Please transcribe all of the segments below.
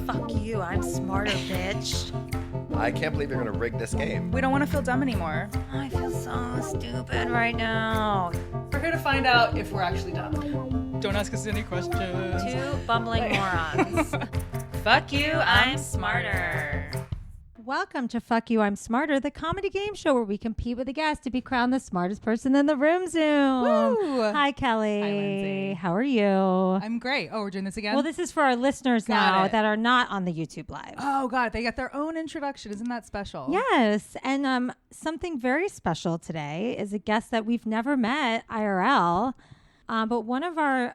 Fuck you, I'm smarter, bitch. I can't believe you're gonna rig this game. We don't want to feel dumb anymore. I feel so stupid right now. We're here to find out if we're actually dumb. Don't ask us any questions. Two bumbling morons. Fuck you, I'm smarter. Welcome to Fuck You, I'm Smarter, the comedy game show where we compete with a guest to be crowned the smartest person in the room Zoom. Woo! Hi, Kelly. Hi, Lindsey. How are you? I'm great. Oh, we're doing this again? Well, this is for our listeners Got now it. that are not on the YouTube Live. Oh, God. They got their own introduction. Isn't that special? Yes, and something very special today is a guest that we've never met IRL, but one of our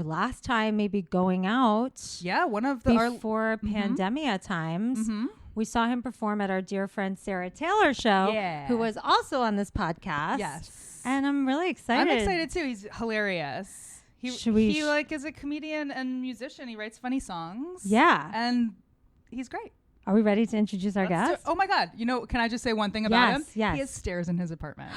last time maybe going out Yeah, one of the... before pandemia times. We saw him perform at our dear friend Sarah Taylor show, Yeah. who was also on this podcast. Yes. And I'm really excited. I'm excited, too. He's hilarious. He is a comedian and musician. He writes funny songs. Yeah. And he's great. Are we ready to introduce our guest? Oh, my God. You know, can I just say one thing about him? Yes. He has stairs in his apartment.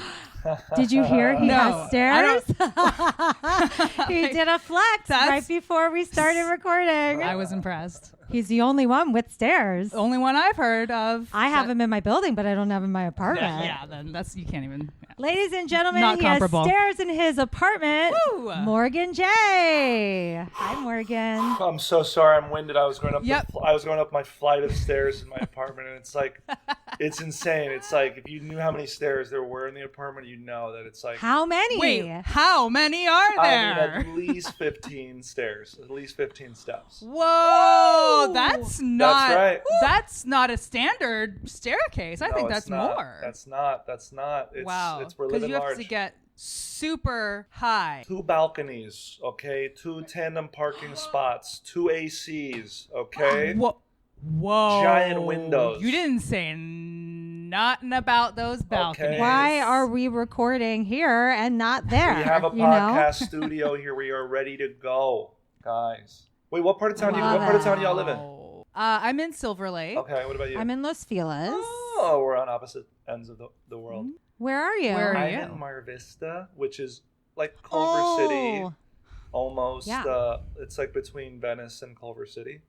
Did you hear he No, has stairs? I He did a flex right before we started recording. I was impressed. He's the only one with stairs. The only one I've heard of. I have him in my building, but I don't have him in my apartment. Yeah, then that's, you can't even. Yeah. Ladies and gentlemen, Not he comparable. has stairs in his apartment. Woo! Morgan J. Hi, Morgan. I'm so sorry. I'm winded. I was going up. Yep. I was going up my flight of stairs in my apartment, and it's like, it's insane. It's like if you knew how many stairs there were in the apartment, you'd know that it's like. How many? Wait, how many are there? I mean, at least 15 stairs. At least 15 steps. Whoa, that's not. That's right. That's not a standard staircase. I No, think it's that's not. more. That's not. It's, wow. It's we're Because living you have large. to get super high. 2 balconies, okay? 2 tandem parking spots, 2 ACs, okay? Whoa. Giant windows. You didn't say nothing about those balconies. Why are we recording here and not there? We have a you know? podcast studio here. We are ready to go, guys. Wait, what part of town? What part of town do y'all live in? I'm in Silver Lake. Okay, what about you? I'm in Los Feliz. Oh, we're on opposite ends of the world. Where are you? Where are I'm you? in Mar Vista, which is like Culver City, almost. Yeah. It's like between Venice and Culver City.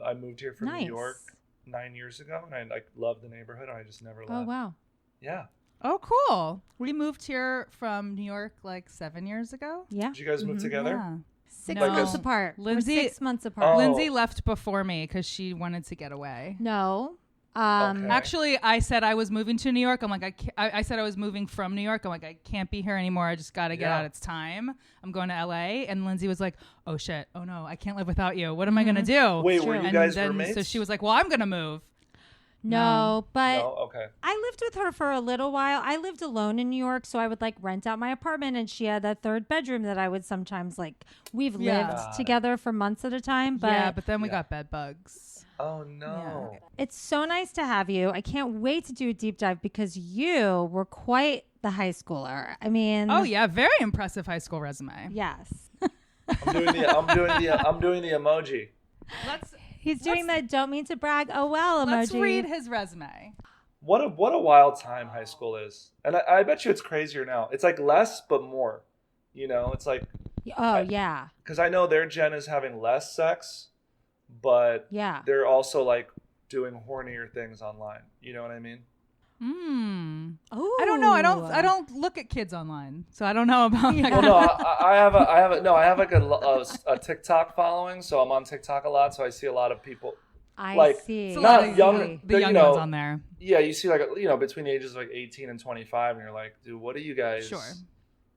I moved here from Nice. New York 9 years ago, and I like love the neighborhood. And I just never left. Oh, wow. Yeah. Oh, cool. We moved here from New York like 7 years ago. Yeah. Did you guys move together? Yeah. 6 No. months apart. Lindsey- We're 6 months apart. Oh. Lindsey left before me because she wanted to get away. No. Okay. Actually, I said I was moving to New York. I'm like, I said I was moving from New York. I'm like, I can't be here anymore. I just got to get out. It's time. I'm going to LA. And Lindsey was like, oh, shit. Oh, no, I can't live without you. What am I going to do? Wait, were you guys then, roommates? So she was like, well, I'm going to move. No, but No, okay. I lived with her for a little while. I lived alone in New York, so I would like rent out my apartment, and she had a third bedroom that I would sometimes like. We've Yeah. lived Got it. together for months at a time, but then we got bed bugs. Oh no. it's so nice to have you. I can't wait to do a deep dive because you were quite the high schooler. I mean, Oh, yeah. Very impressive high school resume. yes. I'm doing the emoji. He's doing the don't mean to brag. Oh well emoji. Let's read his resume. What a wild time high school is, and I bet you it's crazier now. It's like less but more. You know, it's like Oh yeah, because I know their gen is having less sex, but yeah. they're also like doing hornier things online. You know what I mean? Oh, I don't know. I don't look at kids online, so I don't know about that. Well, no, I have like a TikTok following, so I'm on TikTok a lot, so I see a lot of people. I like, see. It's a Not lot of young- the young you know, ones on there. Yeah, you see like between the ages of like 18 and 25, and you're like, dude, what are you guys? Sure.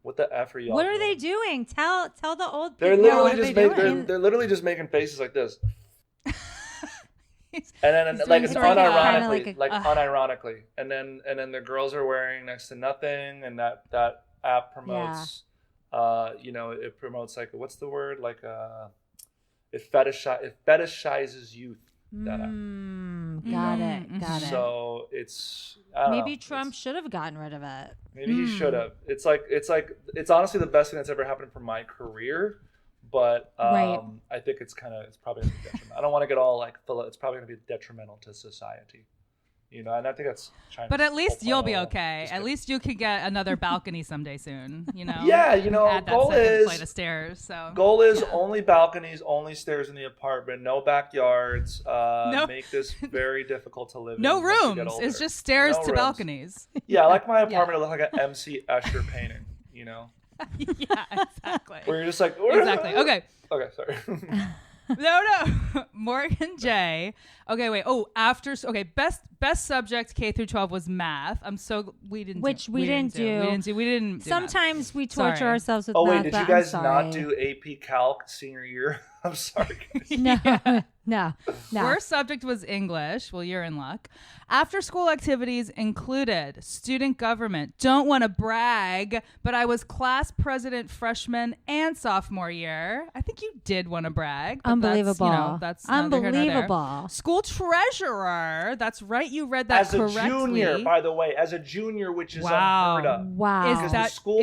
What the f are y'all? What are doing? they doing? Tell the old They're people. literally what just they making doing? they're literally just making faces like this, He's- and then He's like doing it's sort of unironically, like a- unironically, and then the girls are wearing next to nothing, and that app promotes, it promotes like what's the word like it fetishizes youth. That app. Got it. So it's I don't Maybe know, Trump it's- should have gotten rid of it. Maybe he should have. It's honestly the best thing that's ever happened for my career. But Right. I think it's probably gonna be detrimental. I don't want to get all like it's probably gonna be detrimental to society. You know, and I think that's China's But at least you'll be 4.0. okay. Just At kidding. least you could get another balcony someday soon. You know. Yeah, you know, add that goal second is flight of stairs. So goal is only balconies, only stairs in the apartment, no backyards. Make this very difficult to live no in. once you get rooms. older. It's just stairs No to rooms. balconies. Yeah, I like my apartment to look like an MC Escher painting. You know, Yeah, exactly. where you're just like Exactly. Okay. Okay, sorry. No. Morgan J. Okay, wait. Oh, best subject K through 12 was math. We didn't do. Sometimes we torture Sorry. ourselves with Oh math. wait, did but you I'm guys sorry. not do AP Calc senior year? I'm sorry. No. Worst subject was English. Well, you're in luck. After school activities included student government. Don't want to brag, but I was class president freshman and sophomore year. I think you did want to brag. But Unbelievable. That's neither here nor there. unbelievable. School treasurer. That's right. You read that As a correctly. junior, by the way, as a junior, which is Wow. unheard of. Wow. Is Because that the school-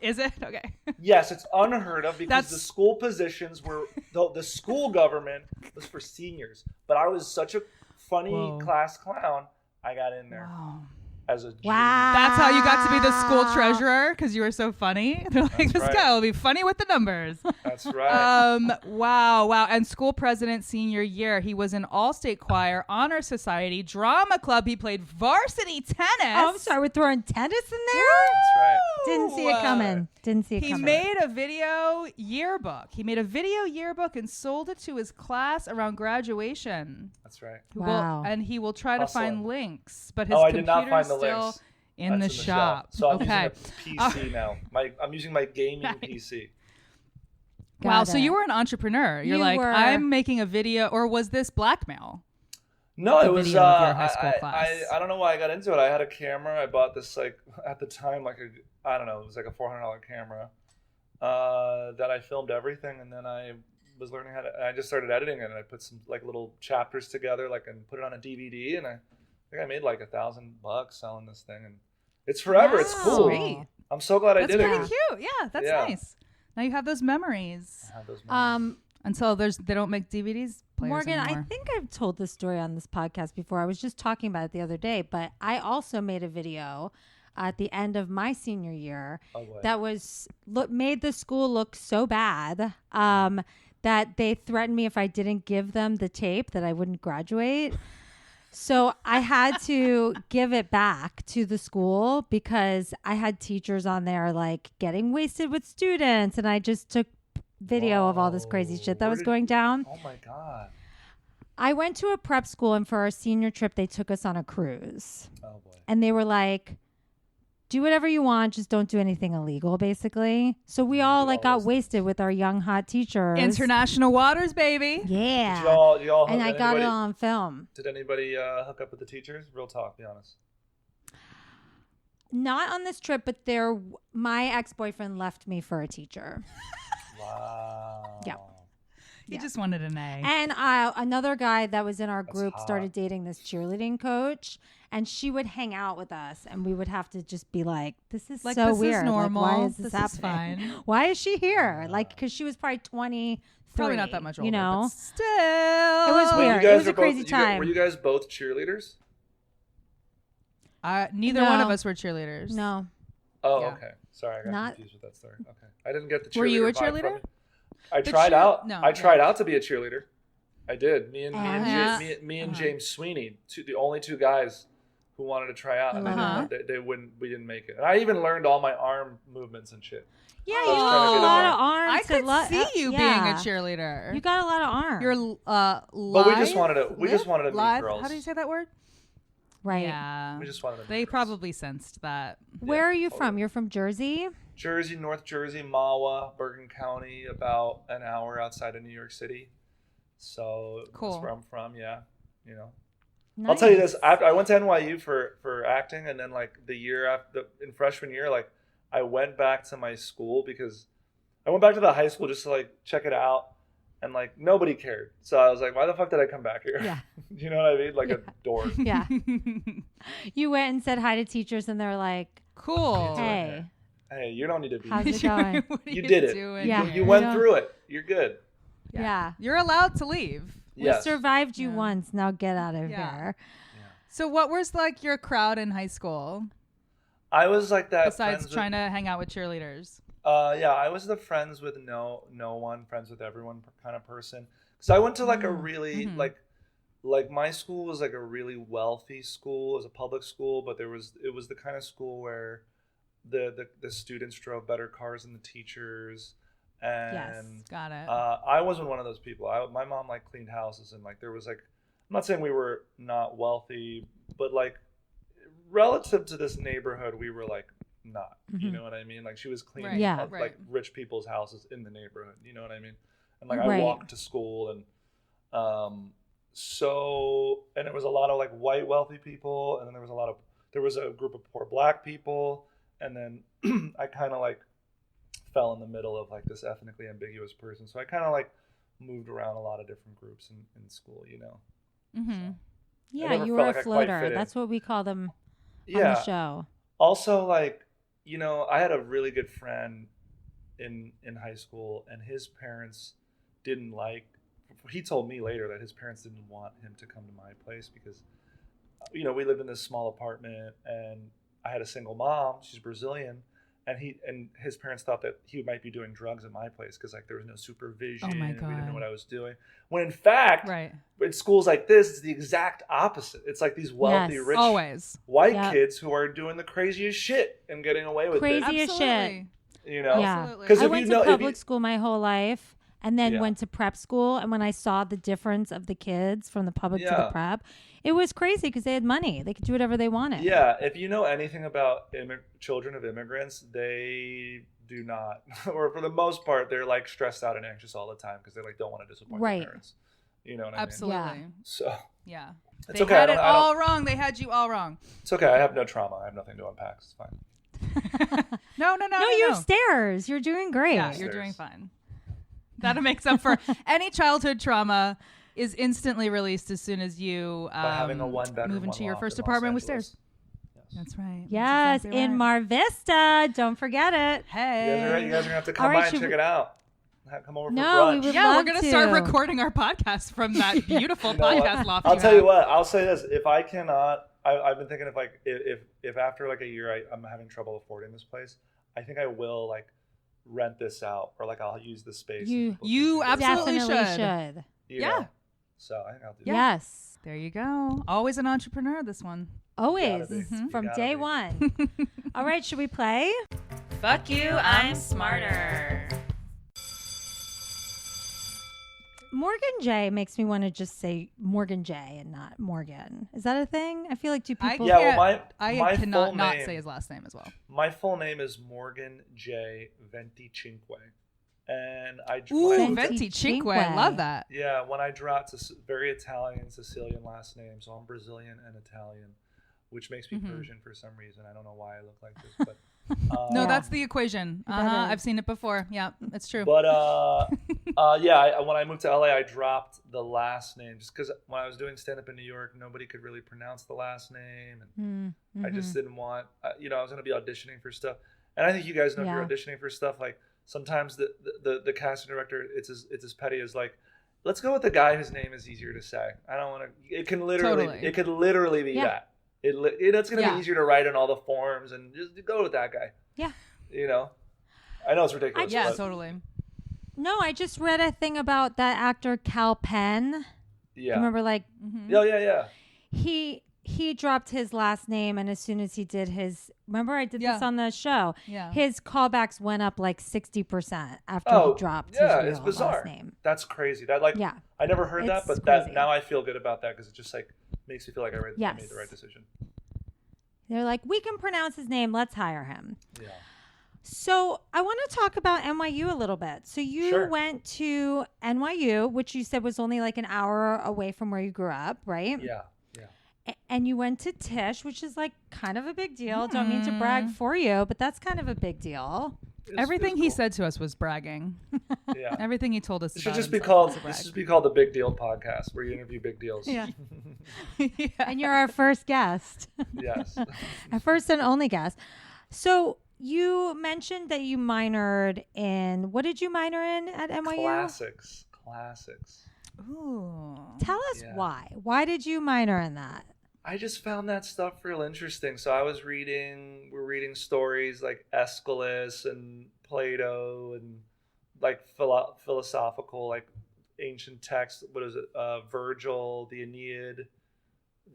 is it? Okay. Yes, it's unheard of because That's- the school positions were the school government was for seniors. But I was such a funny Whoa. class clown. I got in there Wow. as a junior. Wow. That's how you got to be the school treasurer because you were so funny. They're like, That's this right. guy will be funny with the numbers. That's right. Wow. And school president senior year, he was in all-state choir, honor society, drama club. He played varsity tennis. Oh, I'm sorry. We're throwing tennis in there? That's right. Didn't see it coming. He made a video yearbook. And sold it to his class around graduation. That's right. Wow. And he will try to Hustling. find links, but his Oh, I did not computer's find the still links. in the That's shop. So I'm Okay. using a PC now. I'm using my gaming PC. Wow. Got So it. you were an entrepreneur. You're You like, were. I'm making a video, or was this blackmail? No, The it was. video of your high school class. I don't know why I got into it. I had a camera. I bought this at the time it was like a $400 camera that I filmed everything, and then I was learning I just started editing it, and I put some like little chapters together, and put it on a DVD, and I think I made like $1,000 selling this thing, and it's forever. It's cool. Sweet. I'm so glad I That's did pretty it. cute. Yeah, that's Yeah. nice. Now you have those memories. I have those memories. Until they don't make DVDs players Morgan, anymore. I think I've told this story on this podcast before. I was just talking about it the other day, but I also made a video at the end of my senior year Oh, boy. that made the school look so bad that they threatened me if I didn't give them the tape that I wouldn't graduate. So I had to give it back to the school because I had teachers on there like getting wasted with students, and I just took video of all this crazy shit that Where was did- going down. Oh my god. I went to a prep school, and for our senior trip, they took us on a cruise. Oh boy. And they were like, do whatever you want, just don't do anything illegal, basically. So we all Do all got those wasted with our young, hot teachers. International waters, baby. Yeah. Did y'all And I got it anybody- on film. Did anybody hook up with the teachers? Real talk, be honest. Not on this trip, but my ex-boyfriend left me for a teacher. Wow. Yeah. He just wanted an A. And another guy that was in our That's group hot. started dating this cheerleading coach, and she would hang out with us, and we would have to just be like, "This is Like, so this is weird. normal. Like, why is this, This is happening? fine." Why is she here? Like, because she was probably 23. Probably not that much older, you know. but still. It was Well, weird. you It guys was a were both- crazy you time. were you guys both cheerleaders? Neither No. one of us were cheerleaders. No, Oh, Yeah. okay. Sorry, I got Not- confused with that story. Okay, I didn't get the cheerleader. Were you a vibe from cheerleader? it. I The tried cheer- out. no, I tried yeah. out to be a cheerleader. I did. Me and Uh-huh. James Sweeney, the only two guys who wanted to try out, and Uh-huh. we didn't make it. And I even learned all my arm movements and shit. yeah, I you was got trying to a get lot in of arms. I to could see you being yeah. a cheerleader. You got a lot of arms. You're But we just wanted to meet live? girls. How do you say that word? right. Yeah. We just wanted to meet They girls. probably sensed that. Where are you from? totally. You're from Jersey? Jersey, North Jersey, Mahwah, Bergen County, about an hour outside of New York City. So Cool. that's where I'm from. Yeah, you know. Nice. I'll tell you this: I went to NYU for acting, and then like the year after, in freshman year, like I went back to my school because I went back to the high school just to like check it out, and like nobody cared. So I was like, why the fuck did I come back here? Yeah. You know what I mean? Like a dork. Yeah. You went and said hi to teachers, and they're like, Cool. hey, Hey, you don't need to be. how's it going? What are You did it. doing Yeah. You here? went Yeah. through it. You're good. Yeah. You're allowed to leave. Yes. We survived you Yeah. once. Now get out of Yeah. here. So what was like your crowd in high school I was like that. besides trying to hang out with cheerleaders? Yeah, I was the friends with no one, friends with everyone kind of person. Because I went to like a really like my school was like a really wealthy school. It was a public school, but it was the kind of school where the students drove better cars than the teachers. And Yes, got it. I wasn't one of those people. My mom like cleaned houses, and like there was like, I'm not saying we were not wealthy, but like relative to this neighborhood, we were like not. You know what I mean? Like she was cleaning Right. Yeah. like rich people's houses in the neighborhood. You know what I mean? And like Right. I walked to school, and so and there was a lot of like white wealthy people, and then there was a group of poor black people, and then I kind of like fell in the middle of like this ethnically ambiguous person. So I kind of like moved around a lot of different groups in school, you know. Mm-hmm. Yeah, never you felt were like a I quite floater. fit in. That's what we call them on Yeah. the show. Also, like, you know, I had a really good friend in high school, and his parents didn't like. He told me later that his parents didn't want him to come to my place because, you know, we lived in this small apartment, and I had a single mom. She's Brazilian, and his parents thought that he might be doing drugs at my place because like there was no supervision. Oh my and we didn't know God. what I was doing. When in fact, Right. in schools like this, it's the exact opposite. It's like these wealthy, Yes. rich Always. white Yep. kids who are doing the craziest shit and getting away with Crazy it. as shit. Absolutely. You know, Yeah. Absolutely. 'Cause I if went you to know- if public you- school my whole life and then Yeah. went to prep school. And when I saw the difference of the kids from the public to the Yeah. prep, it was crazy because they had money. They could do whatever they wanted. Yeah, if you know anything about children of immigrants, they do not, or for the most part, they're like stressed out and anxious all the time because they like don't want to disappoint Right. their parents. You know what Absolutely. I mean? So Yeah. it's They okay. had I it don't, all wrong. They had you all wrong. it's okay. I have no trauma. I have nothing to unpack. It's fine. No. No, you're stairs. You're doing great. Yeah, you're doing fine. That makes up for any childhood trauma is instantly released as soon as you By having a one-bedroom, move into your one-loft first in Los apartment with Angeles. stairs. That's right. Yes, That's exactly in right. Mar Vista. Don't forget it. Hey. You guys are gonna have to come All right, by and should check we- it out. Come over for No, we brunch. would Yeah, we're love gonna to. start recording our podcast from that beautiful You know what? podcast loft. I'll tell you what. I'll say this: if I cannot, I've been thinking if after like a year I'm having trouble affording this place, I think I will like rent this out, or like I'll use the space. You- and book You it. absolutely Definitely should. should. You Yeah. know? So I think I'll do that. Yes. There you go. Always an entrepreneur. This one. Always. be. You From gotta day be. one. All right, should we play? Fuck you, I'm smarter. Morgan J makes me want to just say Morgan J and not Morgan. Is that a thing? I feel like two people. Yeah, well, I my cannot full not name- say his last name as well. My full name is Morgan J. Venticinque, and I Ooh, when- Venti Cinque. I Cinque. love that. yeah, when I dropped it's a very Italian Sicilian last name, so I'm Brazilian and Italian, which makes me Persian for some reason. I don't know why I look like this, but No, Yeah. that's the equation. That is. I've seen it before. Yeah, it's true. But yeah, when I moved to LA, I dropped the last name just because when I was doing stand up in New York, nobody could really pronounce the last name, and I just didn't want. I was going to be auditioning for stuff, and I think you guys know if you're Yeah. auditioning for stuff, like sometimes the casting director it's as petty as like, let's go with the guy whose name is easier to say. I don't want to. It can literally. Totally. It could literally be Yeah. that. It's going to Yeah. be easier to write in all the forms and just go with that guy. Yeah. You know, I know it's ridiculous. Yeah, but totally. No, I just read a thing about that actor Cal Penn. yeah. Remember, like Yeah. he dropped his last name, and as soon as he did his, remember I did this Yeah. on the show. Yeah. His callbacks went up like 60% after Oh, he dropped yeah, his it's real bizarre. last name. That's crazy. That like Yeah. I never heard that, It's but crazy. that now I feel good about that because it just like makes me feel like I made Yes. the right decision. They're like, we can pronounce his name. Let's hire him. Yeah. So I want to talk about NYU a little bit. So you Sure. went to NYU, which you said was only like an hour away from where you grew up, right? Yeah. And you went to Tisch, which is like kind of a big deal. Don't mean to brag for you, but that's kind of a big deal. Everything it's he cool. said to us was bragging. Yeah. Everything he told us This should about just be himself called was a brag. this should be called the Big Deal Podcast, where you interview big deals. Yeah. And you're our first guest, Yes. our first and only guest. So you mentioned that you minored in, what did you minor in at NYU? Classics. Ooh. Tell us Yeah. why. Why did you minor in that? I just found that stuff real interesting. So we're reading stories like Aeschylus and Plato and like philosophical, like ancient texts. What is it? Virgil, the Aeneid.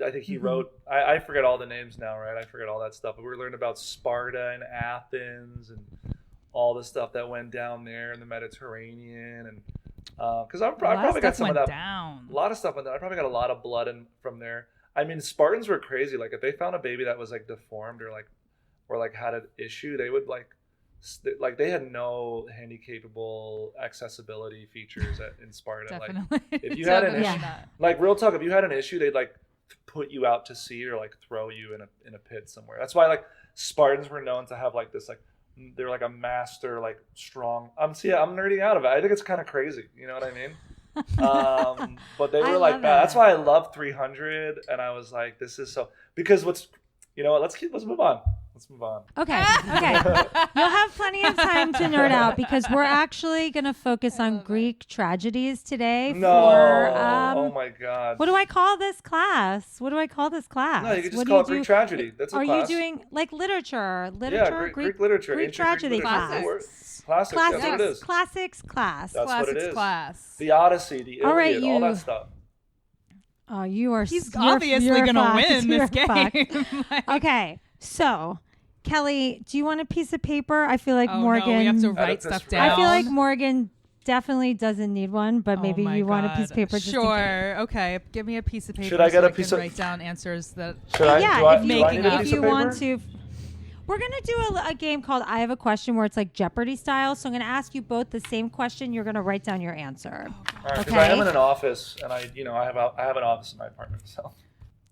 I think he wrote, I forget all the names now, right? I forget all that stuff. But we were learning about Sparta and Athens and all the stuff that went down there in the Mediterranean. And because I probably got some of that. A lot of stuff went down. I probably got a lot of blood from there. I mean, Spartans were crazy. Like if they found a baby that was like deformed or had an issue, they would like they had no handy-capable accessibility features in Sparta. Definitely. Like if you had an issue, Yeah. like real talk, if you had an issue, they'd like put you out to sea or like throw you in a pit somewhere. That's why like Spartans were known to have like this like they're like a master like strong. I'm nerding out of it. I think it's kind of crazy. You know what I mean? But they were like that. That's why I love 300, and I was like, this is so because let's move on. Let's move on. Okay. You'll have plenty of time to nerd out because we're actually going to focus on Greek tragedies today. Oh my God. What do I call this class? No, you can just call it Greek tragedy. That's a class. Are you doing like literature? Yeah, Greek literature. Greek tragedy class. Classics. That's what it is. Classics class. That's what it is. Class. The Odyssey, the Iliad, all that stuff. Oh, you are. He's obviously going to win this game. Okay, so Kelly, do you want a piece of paper? I feel like Morgan. No, we have to write stuff down. I feel like Morgan definitely doesn't need one, but maybe you want a piece of paper. Just Okay. Give me a piece of paper. Should I get a piece of? Write down answers that. If you want to. We're going to do a game called I Have a Question where it's like Jeopardy style. So I'm going to ask you both the same question. You're going to write down your answer. All right, because I am in an office, and I have an office in my apartment, so.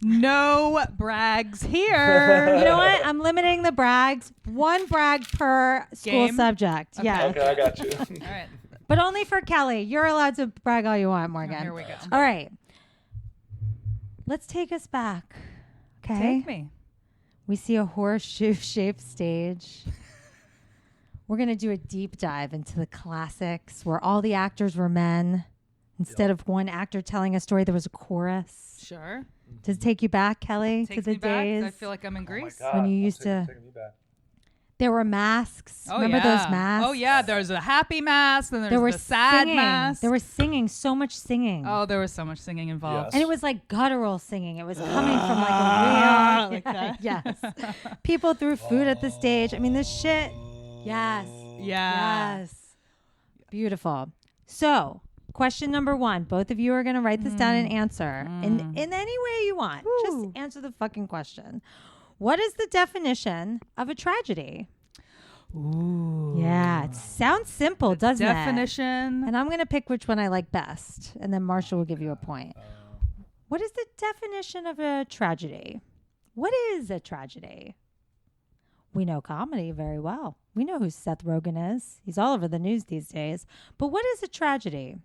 No brags here. You know what? I'm limiting the brags. One brag per school subject. Okay. Yeah. Okay, I got you. All right. But only for Kelly. You're allowed to brag all you want, Morgan. Oh, here we go. All right. Let's take us back. Okay. Take me. We see a horseshoe-shaped stage. We're going to do a deep dive into the classics where all the actors were men. Instead of one actor telling a story, there was a chorus. Sure. Does it take you back, Kelly, to the days? I feel like I'm in Greece. Oh my God. When you used to. There were masks. Oh, Remember those masks? Oh, yeah. There's a happy mask, and there was the sad singing. mask. There was singing, so much singing. Oh, there was so much singing involved. Yes. And it was like guttural singing. It was coming from like a real... like that. Yes. People threw food at the stage. I mean, this shit... Yes. Yeah. Yes. Beautiful. So, question number 1. Both of you are going to write this down and answer in any way you want. Woo. Just answer the fucking question. What is the definition of a tragedy? Ooh. Yeah, it sounds simple, doesn't it? Definition. And I'm going to pick which one I like best, and then Marshall will give you a point. What is the definition of a tragedy? What is a tragedy? We know comedy very well. We know who Seth Rogen is. He's all over the news these days. But what is a tragedy?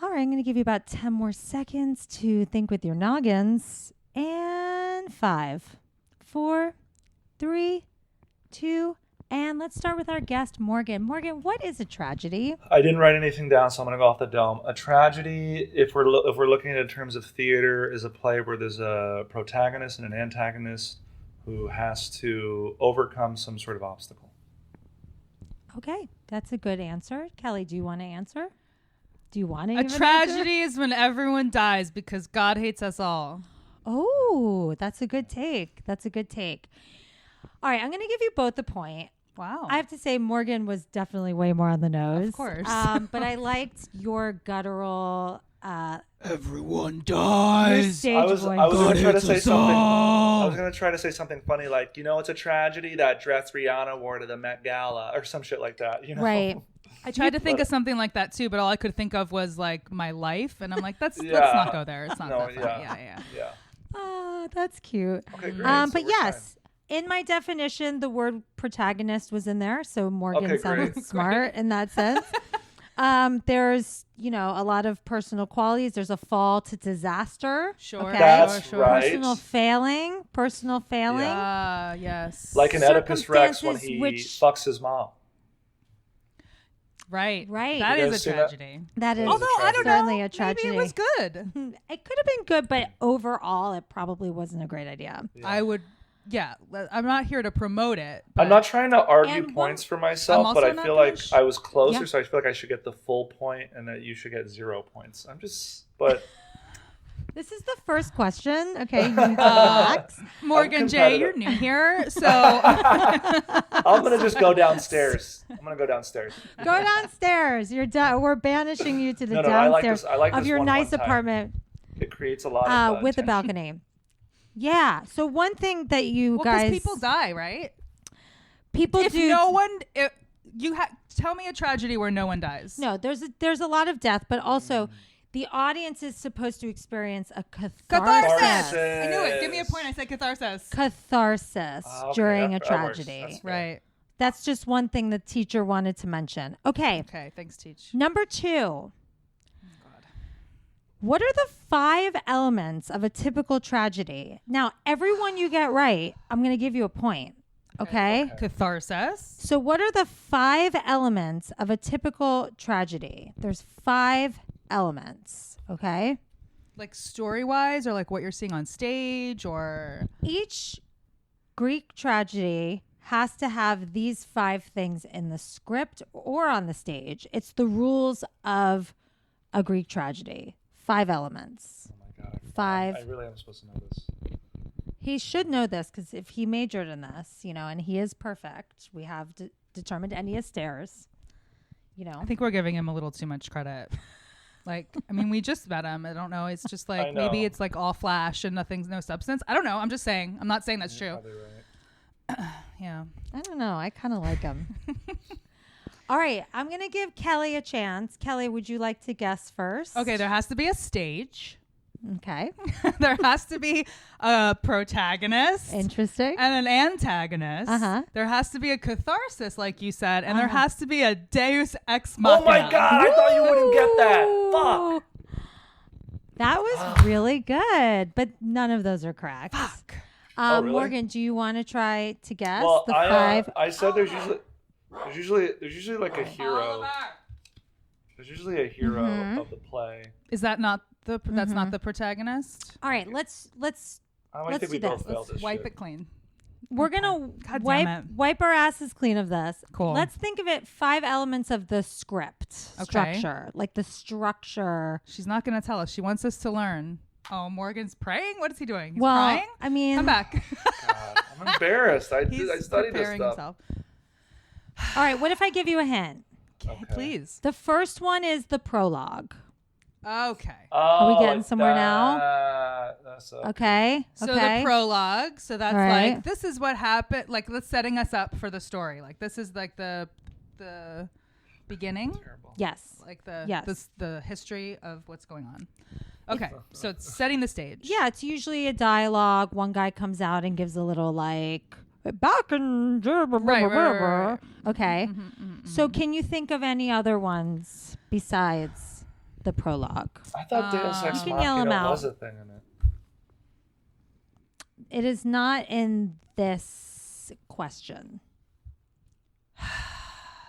All right, I'm going to give you about 10 more seconds to think with your noggins. And 5, 4, 3, 2, and let's start with our guest, Morgan. Morgan, what is a tragedy? I didn't write anything down, so I'm going to go off the dome. A tragedy, if we're looking at it in terms of theater, is a play where there's a protagonist and an antagonist who has to overcome some sort of obstacle. Okay, that's a good answer. Kelly, do you want to answer? Do you want to? A tragedy is when everyone dies because God hates us all. Oh, that's a good take. That's a good take. All right, I'm going to give you both a point. Wow. I have to say Morgan was definitely way more on the nose. Of course. But I liked your guttural... everyone dies. Your I was stage going voice. to try to say something. I was going to try to say something funny like, it's a tragedy that dress Rihanna wore to the Met Gala or some shit like that. Right. I tried to think of something like that too, but all I could think of was like my life, and I'm like, let's not go there. It's not that funny. Yeah. Oh, that's cute. Okay, great. But So we're yes, in my definition, the word protagonist was in there, so Morgan sounded smart in that sense. There's, a lot of personal qualities. There's a fall to disaster. Sure. Okay? That's right. Personal failing. Yes. Like an Oedipus Rex when he Circumstances fucks his mom. Right. Right. That You is guys a see that? tragedy. That is Although I don't know, certainly a tragedy. maybe it was good. It could have been good, but overall, it probably wasn't a great idea. Yeah. I would. Yeah, I'm not here to promote it. I'm not trying to argue And points for I'm myself, also but I not feel gonna like I was closer, Yeah. so I feel like I should get the full point and that you should get 0 points. But This is the first question. Okay, you relax. Morgan J, competitive. you're new here, so I'm gonna just go downstairs. I'm gonna go downstairs. Go downstairs. You're done. We're banishing you to the No, I like downstairs this. I like of this your one nice time. apartment It creates a lot of with a tension. balcony. Yeah. So one thing that you well, 'cause guys people die, right? people If do no one, tell me a tragedy where no one dies. no. There's a lot of death, but also the audience is supposed to experience a Catharsis. catharsis. I knew it. Give me a point. I said catharsis. Catharsis Okay, during a that works. tragedy. That's fair. Right. That's just one thing the teacher wanted to mention. Okay. Okay. Thanks, Teach. Number 2. What are the 5 elements of a typical tragedy? Now, everyone you get right, I'm going to give you a point. Okay? Catharsis. So, what are the 5 elements of a typical tragedy? There's 5 elements. Okay? Like story wise, or like what you're seeing on stage, or Each Greek tragedy has to have these 5 things in the script or on the stage. It's the rules of a Greek tragedy. 5 elements. Oh my God. 5. I really am supposed to know this. He should know this because if he majored in this, and he is perfect, we have determined, and he has stairs, I think we're giving him a little too much credit. Like, I mean, we just met him. I don't know. It's just I like know. maybe it's like all flash and nothing's no substance. I don't know. I'm just saying. I'm not saying that's You're true. probably right. Yeah. I don't know. I kind of like him. All right. I'm going to give Kelly a chance. Kelly, would you like to guess first? Okay. There has to be a stage. Okay. There has to be a protagonist. Interesting. And an antagonist. Uh-huh. There has to be a catharsis, like you said, and there Uh-huh. has to be a deus ex Oh machina. my God! I thought you wouldn't get that. Ooh. Fuck. That was really good, but none of those are correct. Fuck. Oh, really? Morgan, do you want to try to guess Well, the I 5? I said there's usually like a hero. There's usually a hero Mhm. of the play. Is that not the? That's Mhm. not the protagonist. All right, let's I might Let's think we do both this. failed Let's this wipe shit. it clean. we're gonna God damn it. wipe our asses clean of this. Cool. Let's think of it 5 elements of the script structure, like the structure. She's not going to tell us. She wants us to learn. Oh, Morgan's praying. What is he doing? He's well, crying. I mean, Come back. God, I'm embarrassed. I He's studied this preparing stuff. himself. all right. What if I give you a hint? Okay, please. The first one is the prologue. Okay. Oh, we getting like somewhere now? That's Okay. So okay. the prologue. So that's All right. like this is what happened. Like that's setting us up for the story. Like this is like the beginning. terrible. Yes. Like the Yes. the history of what's going on. Okay. So it's setting the stage. Yeah, it's usually a dialogue. One guy comes out and gives a little like back and Right. okay. Mm-hmm. So can you think of any other ones besides the prologue? I thought Deus Ex You can yell 'em Machina out. was a thing in it. It is not in this question.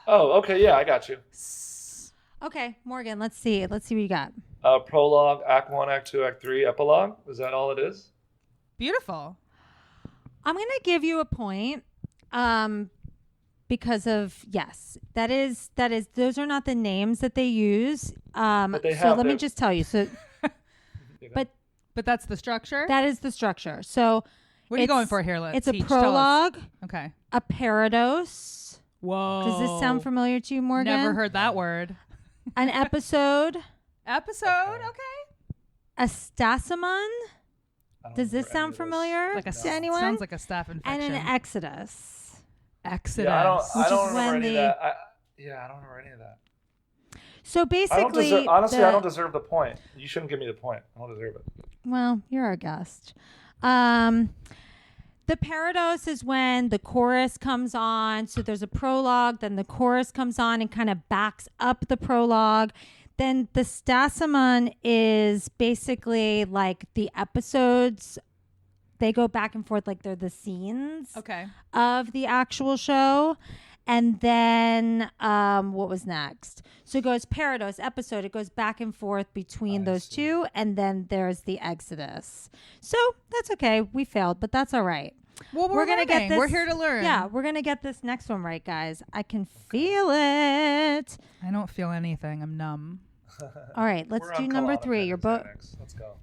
Oh, okay, yeah, I got you. Okay, Morgan, let's see. Let's see what you got. Prologue, Act 1, Act 2, Act 3, Epilogue. Is that all it is? Beautiful. I'm going to give you a point because of yes. That is those are not the names that they use. But they So have let me their- just tell you. So You know? but But that's the structure. that is the structure. So What are you it's- going for here? Let's it's a teach. Tell us. prologue, Okay. a parados. Whoa. Does this sound familiar to you, Morgan? Never heard that word. An episode, Episode. Okay. Okay. a stasimon. I don't Does this remember any sound of familiar Like a to anyone? sounds like a staph And infection. an exodus. Exodus. Yeah, I Which don't is remember when any the- of that. I don't remember any of that. So I don't basically, deserve, honestly, the- I don't deserve the point. You shouldn't give me the point. I don't deserve it. Well, you're our guest. The parados is when the chorus comes on. So there's a prologue, then the chorus comes on and kind of backs up the prologue. Then the stasimon is basically like the episodes. They go back and forth like they're the scenes Okay. of the actual show. And then what was next? So it goes Parados, episode. It goes back and forth between those two. And then there's the Exodus. So that's okay. We failed, but that's all right. Well, we're gonna get this. We're here to learn. Yeah, we're going to get this next one right, guys. I can feel it. I don't feel anything. I'm numb. All right, let's do number 3. Your book. Let's go.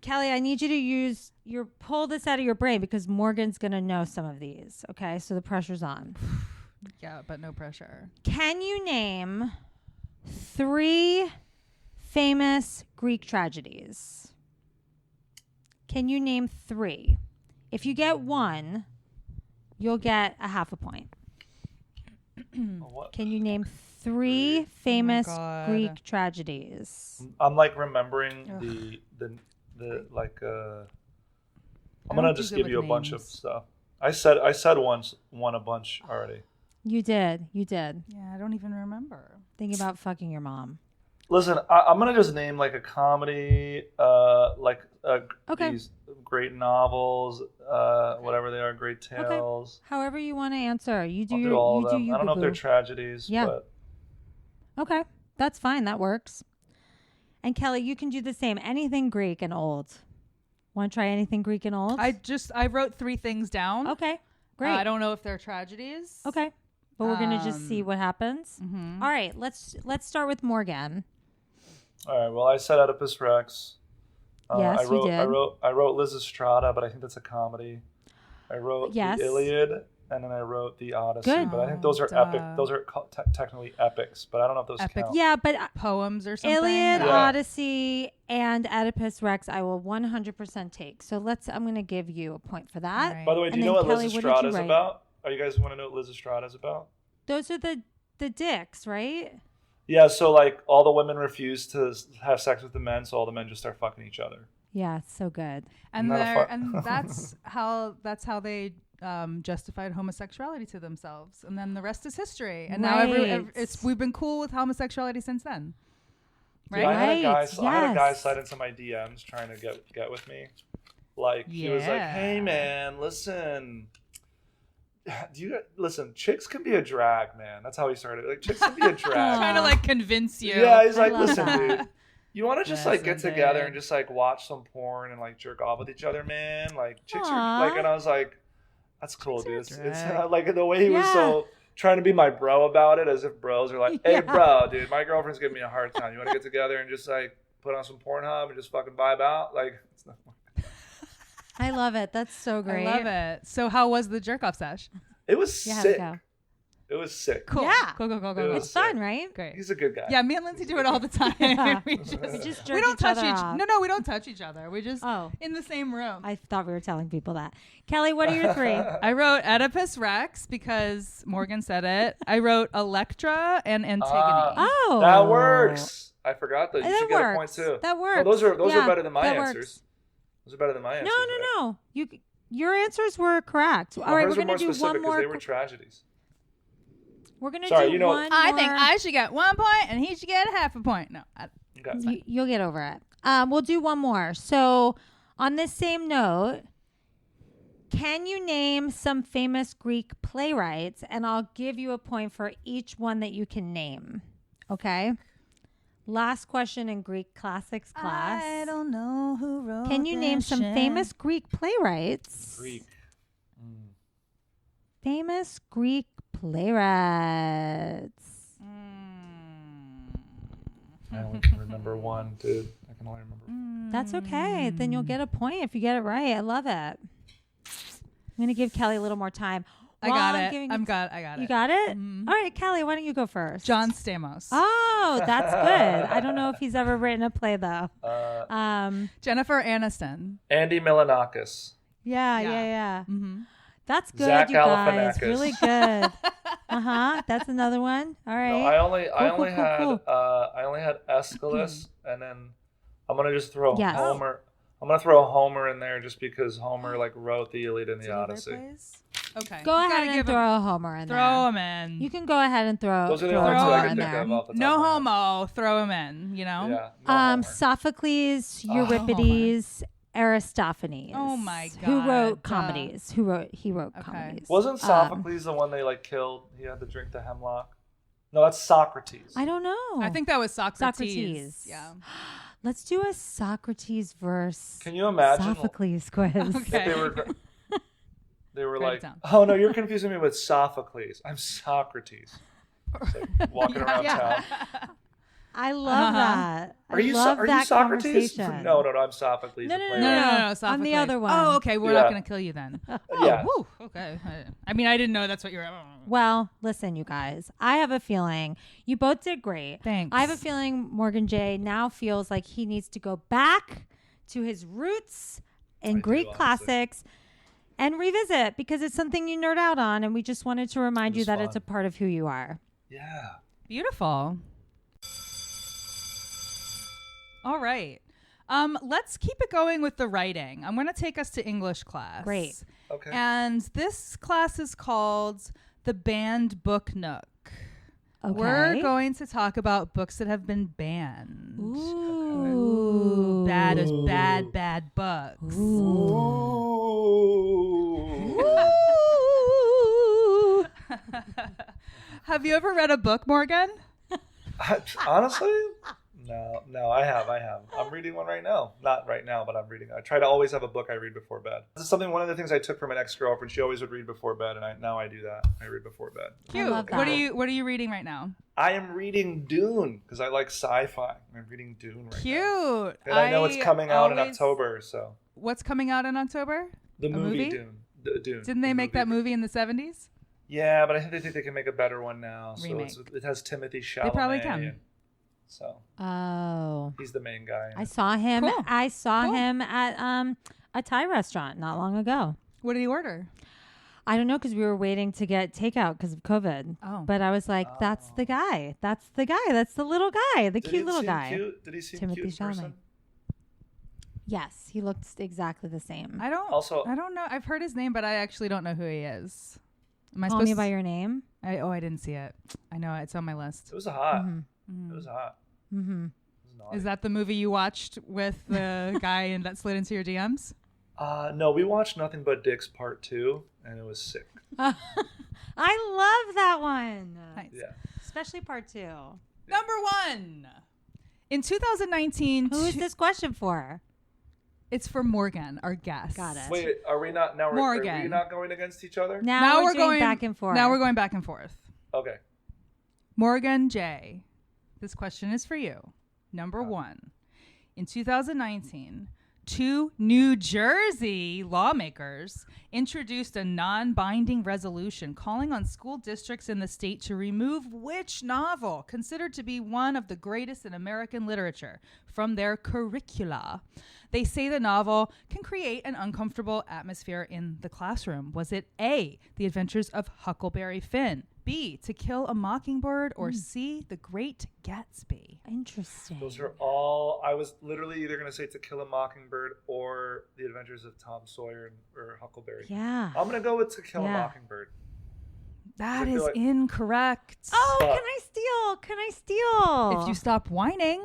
Kelly, I need you to use pull this out of your brain because Morgan's going to know some of these. Okay, so the pressure's on. Yeah, but no pressure. Can you name 3 famous Greek tragedies? Can you name 3? If you get 1, you'll get a half a point. What? Can you name 3 famous God. Greek tragedies? I'm like remembering the like. I'm gonna just give you a bunch of stuff. I said one a bunch already. You did. Yeah, I don't even remember. Think about fucking your mom. Listen, I'm gonna just name like a comedy, Okay. these great novels, whatever they are, great tales. However you want to answer. You do I'll your do all you of do them. you. I don't know if they're boo-boo. tragedies, Yeah. but Okay, that's fine. That works. And Kelly, you can do the same. Anything Greek and old. Want to try anything Greek and old? I wrote 3 things down. Okay, great. I don't know if they're tragedies. Okay, but we're gonna just see what happens. Mm-hmm. All right, let's start with Morgan. all right. Well, I said Oedipus Rex. Yes, you did. I wrote Lysistrata, but I think that's a comedy. I wrote Yes. the Iliad, and then I wrote the Odyssey. Good. But I think those are Duh. epic. Those are technically epics, but I don't know if those Epic. count. Yeah, but Poems or something. Iliad, Yeah. Odyssey, and Oedipus Rex, I will 100% take. So I'm gonna give you a point for that. Right. By the way, do And you know then what Kelly, what did Lysistrata you is write? about? Are you guys want to know what Lysistrata is about? Those are the dicks, right? Yeah, so like all the women refuse to have sex with the men, so all the men just start fucking each other. Yeah, it's so good. And Not a they're fu- and that's how they justified homosexuality to themselves, and then the rest is history. And now Right. we've been cool with homosexuality since then, right? Yeah, I had a guy. Right, I had a guy yes. slide into my DMs trying to get with me. Like he was like, Yeah. "Hey man, listen, listen? Chicks can be a drag, man." That's how he started. Like chicks can be a drag. Trying to like convince you. Yeah, he's I like, love "Listen, that. dude, you want to just like get Listen, together dude. and just like watch some porn and like jerk off with each other, man? Like chicks Aw. are like," and I was like, "That's cool, dude." Chicks are It's drag. like the way he was Yeah. so trying to be my bro about it, as if bros are like, "Hey, Yeah. bro, dude, my girlfriend's giving me a hard time. You want to get together and just like put on some Pornhub and just fucking vibe out?" Like, it's not. I love it. That's so great. I love it. So how was the jerk off sesh? It was You have to sick. go. It was sick. Cool. Yeah. Cool. It It's was fun, sick. right? Great. He's a good guy. Yeah, me and Lindsay do it all the time. Yeah. we We just just we jerk don't each touch other each. off. No, we don't touch each other. We just Oh, in the same room. I thought we were telling people that. Kelly, what are your 3? I wrote Oedipus Rex because Morgan said it. I wrote Electra and Antigone. Oh, That works. I forgot those. You That should get a point works. too. That Oh, works. those are Yeah, better than my that answers. works. Those are better than my answers. No. Your answers were correct. All right, hers we're are gonna more do specific one more. they were tragedies. We're gonna Sorry, do you know- one. I more. think I should get 1 point and he should get a half a point. No, Okay. You'll get over it. We'll do one more. So, on this same note, can you name some famous Greek playwrights? And I'll give you a point for each one that you can name. Okay. Last question in Greek classics class. I don't know who wrote. Can you name that some shit. famous Greek playwrights? Greek. Famous Greek playwrights. I only can remember one, dude. I can only remember. That's okay. Then you'll get a point if you get it right. I love it. I'm going to give Kelly a little more time. I While got I'm it. giving I got it. You got it? Mhm. All right, Kelly, why don't you go first? John Stamos. Oh, that's good. I don't know if he's ever written a play, though. Jennifer Aniston. Andy Milonakis. Yeah. Mm-hmm. That's good, Zach you guys. Galifianakis. Really good. That's another one. All right. No, I only cool. had Aeschylus, and then I'm gonna just throw Yes. Homer. I'm gonna throw Homer in there just because Homer like wrote the Iliad and the Odyssey. Okay. Go You gotta ahead and give him- throw a Homer in there. Throw him in. You can go ahead and throw. Those are the throw only a two Homer I in can think there. of off the top No of my head. homo. Throw him in. You know. Yeah. No Homer. Sophocles, Oh, Euripides, Aristophanes. Oh my God. Who wrote Duh. comedies? He wrote comedies. Wasn't Sophocles the one they like killed? He had to drink the hemlock. No, that's Socrates. I don't know. I think that was Socrates. Socrates. Yeah. Let's do a Socrates verse. Can you imagine Sophocles quiz? if they were Write like, it down. oh no, you're confusing me with Sophocles. I'm Socrates. It's like walking around town. I love that. Are you Socrates? No, I'm Sophocles. No, the no, playwright. No, I'm the Sophocles. other one. Oh, okay. We're Yeah. not going to kill you then. Yeah. Woo, okay. I mean, I didn't know that's what you were. Well, listen, you guys. I have a feeling you both did great. Thanks. I have a feeling Morgan J now feels like he needs to go back to his roots in I Greek do, honestly. classics and revisit because it's something you nerd out on, and we just wanted to remind you was that fun. it's a part of who you are. Yeah. Beautiful. All right. Let's keep it going with the writing. I'm going to take us to English class. Great. Okay. And this class is called the Banned Book Nook. Okay. We're going to talk about books that have been banned. Ooh. Bad books. Ooh. Have you ever read a book, Morgan? Honestly, no, I have. I'm reading one right now. Not right now, but I'm reading. I try to always have a book I read before bed. This is one of the things I took from an ex-girlfriend. She always would read before bed, and now I do that. I read before bed. Cute. love What are that. you reading right now? I am reading Dune because I like sci-fi. I'm reading Dune right now. Cute. And I know it's coming out in always- October, so What's coming out in October? the A movie movie? Dune. Dune. Didn't they The make that movie in the 70s? Yeah, but I think they can make a better one now. So Remake. it has Timothy Chalamet. They probably can. and So Oh. he's the main guy. I saw him. Cool. I saw Cool. him at a Thai restaurant not long ago. What did he order? I don't know because we were waiting to get takeout because of COVID. Oh. But I was like, that's the guy. That's the guy. That's the little guy. The Did cute he little seem guy. Cute? Did he seem Timothy cute in person? Chalamet. Yes, he looked exactly the same. I don't know. I've heard his name, but I actually don't know who he is. Am I Call supposed me to? by your name. I didn't see it. I know it's on my list. It was hot. Mm-hmm. It was hot. Mm-hmm. It was naughty. Is that the movie you watched with the guy and that slid into your DMs? No, we watched Nothing But Dicks Part 2, and it was sick. I love that one. Nice. Yeah. Especially part 2. Number 1. In 2019, Who is this question for? it's for Morgan, our guest. Got it. Wait, are we not now? Are we Morgan. not going against each other? Now we're going going back and forth. Now we're going back and forth. Okay. Morgan J. This question is for you. Number 1. In 2019, 2 New Jersey lawmakers introduced a non-binding resolution calling on school districts in the state to remove which novel, considered to be one of the greatest in American literature, from their curricula. They say the novel can create an uncomfortable atmosphere in the classroom. Was it A, The Adventures of Huckleberry Finn, B, To Kill a Mockingbird, or C, The Great Gatsby? Interesting. Those are all. I was literally either going to say To Kill a Mockingbird or The Adventures of Tom Sawyer or Huckleberry. Yeah. I'm going to go with To Kill a Yeah. Mockingbird. That I feel is like- Oh, incorrect. Fuck. Can I steal? If you stop whining.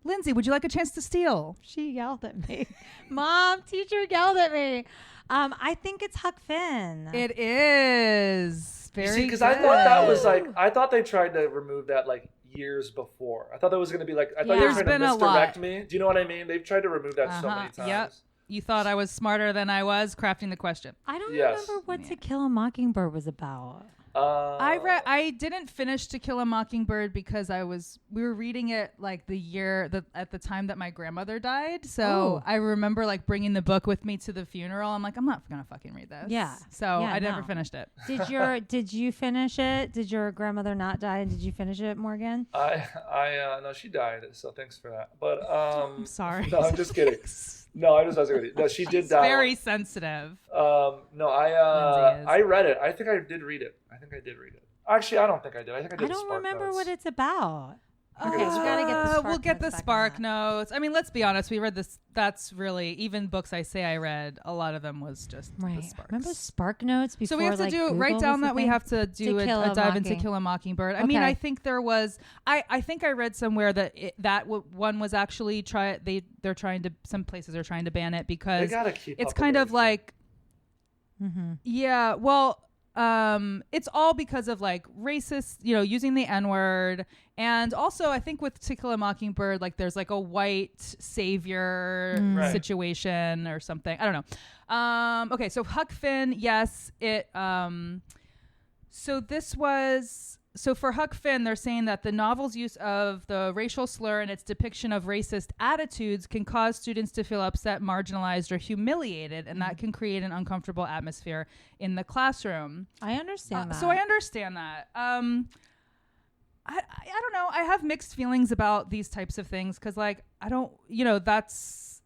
Lindsay, would you like a chance to steal? She yelled at me. Mom, teacher yelled at me. I think it's Huck Finn. It is. Very You see, because good. I thought that was like, I thought they tried to remove that like years before. I thought that was going to be like, I thought Yeah. they were There's trying to been a misdirect lot. me. Do you know what I mean? They've tried to remove that so many times. Yep. You thought I was smarter than I was crafting the question. I don't Yes. remember what Yeah. To Kill a Mockingbird was about. I didn't finish To Kill a Mockingbird because we were reading it like at the time that my grandmother died. So Oh. I remember like bringing the book with me to the funeral. I'm like, I'm not gonna fucking read this. Yeah. So Yeah, I never no. finished it. Did you finish it? Did your grandmother not die? And did you finish it, Morgan? No, she died. So thanks for that. But I'm sorry. No, I'm just kidding. No, I just wasn't with you. No, she did die. Very sensitive. No, Lindsay is. I read it. I think I did read it. Actually, I don't think I did. I think I did. I don't Spark remember Notes. what it's about. Okay, we gotta get the spark We'll get the notes back on spark that. notes. I mean, let's be honest. We read this. That's really, even books I say I read, a lot of them was just the Right. sparks. Remember Spark Notes before? So we have to like, write Google down was that a we thing? have to do a dive into Kill a Mockingbird. I mean, Okay. I think there was. I think I read somewhere that one was actually they're trying to, some places are trying to ban it They because gotta keep it's up kind with of everything. like, Mm-hmm. yeah, well, it's all because of like racist, using the N-word. And also I think with To Kill a Mockingbird, like there's like a white savior Right. situation or something. I don't know. Okay. So Huck Finn, yes, so for Huck Finn, they're saying that the novel's use of the racial slur and its depiction of racist attitudes can cause students to feel upset, marginalized, or humiliated, and that can create an uncomfortable atmosphere in the classroom. I understand that. So I understand that. I don't know. I have mixed feelings about these types of things because, like, I don't, that's.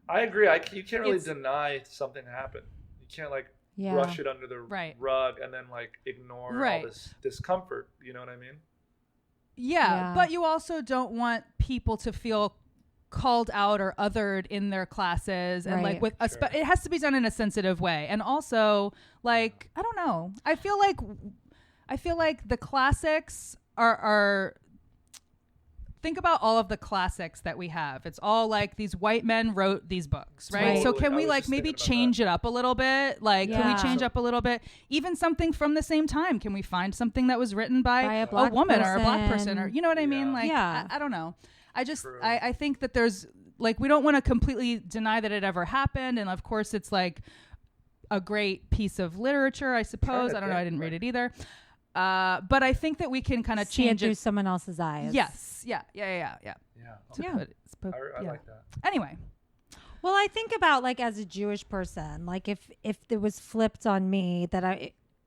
I agree. You can't really It's- deny something happened. You can't like Yeah. brush it under the Right. rug and then like ignore Right. all this discomfort. You know what I mean? Yeah, Yeah. but you also don't want people to feel called out or othered in their classes, and like Right. with a Sure. it has to be done in a sensitive way. And also, like, I don't know. I feel like the classics are think about all of the classics that we have. It's all like these white men wrote these books, right? Right. So Totally. can I we was like just maybe thinking about change it up a little bit? Like, can we Yeah. change up a little bit? Even something from the same time. Can we find something that was written by By a a black woman or a black person. person, or you know what I mean? Yeah. Like, Yeah. I don't know. I just True. I think that there's like, we don't want to completely deny that it ever happened, and of course it's like a great piece of literature, I suppose. I don't know. I didn't read it either. But I think that we can kind of See it change through it. someone else's eyes. Yes. Yeah. Yeah. To Yeah. put it- I yeah. like that. Anyway. Well, I think about like as a Jewish person, like if it was flipped on me that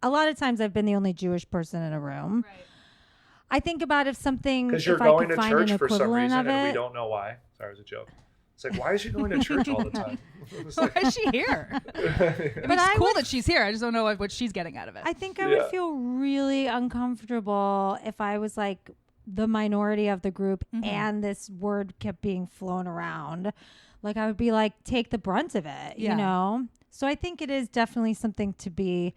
a lot of times I've been the only Jewish person in a room. Right. I think about if something, Because you're if I going could to find church an for some equivalent reason of and we it. don't know why. Sorry, it was a joke. It's like, why is she going to church all the time? It's like, Why is she here? I mean, But it's I cool would- that she's here. I just don't know what she's getting out of it. I think I Yeah. would feel really uncomfortable if I was like the minority of the group Mhm. and this word kept being flown around. Like I would be like, take the brunt of it, Yeah. you know? So I think it is definitely something to be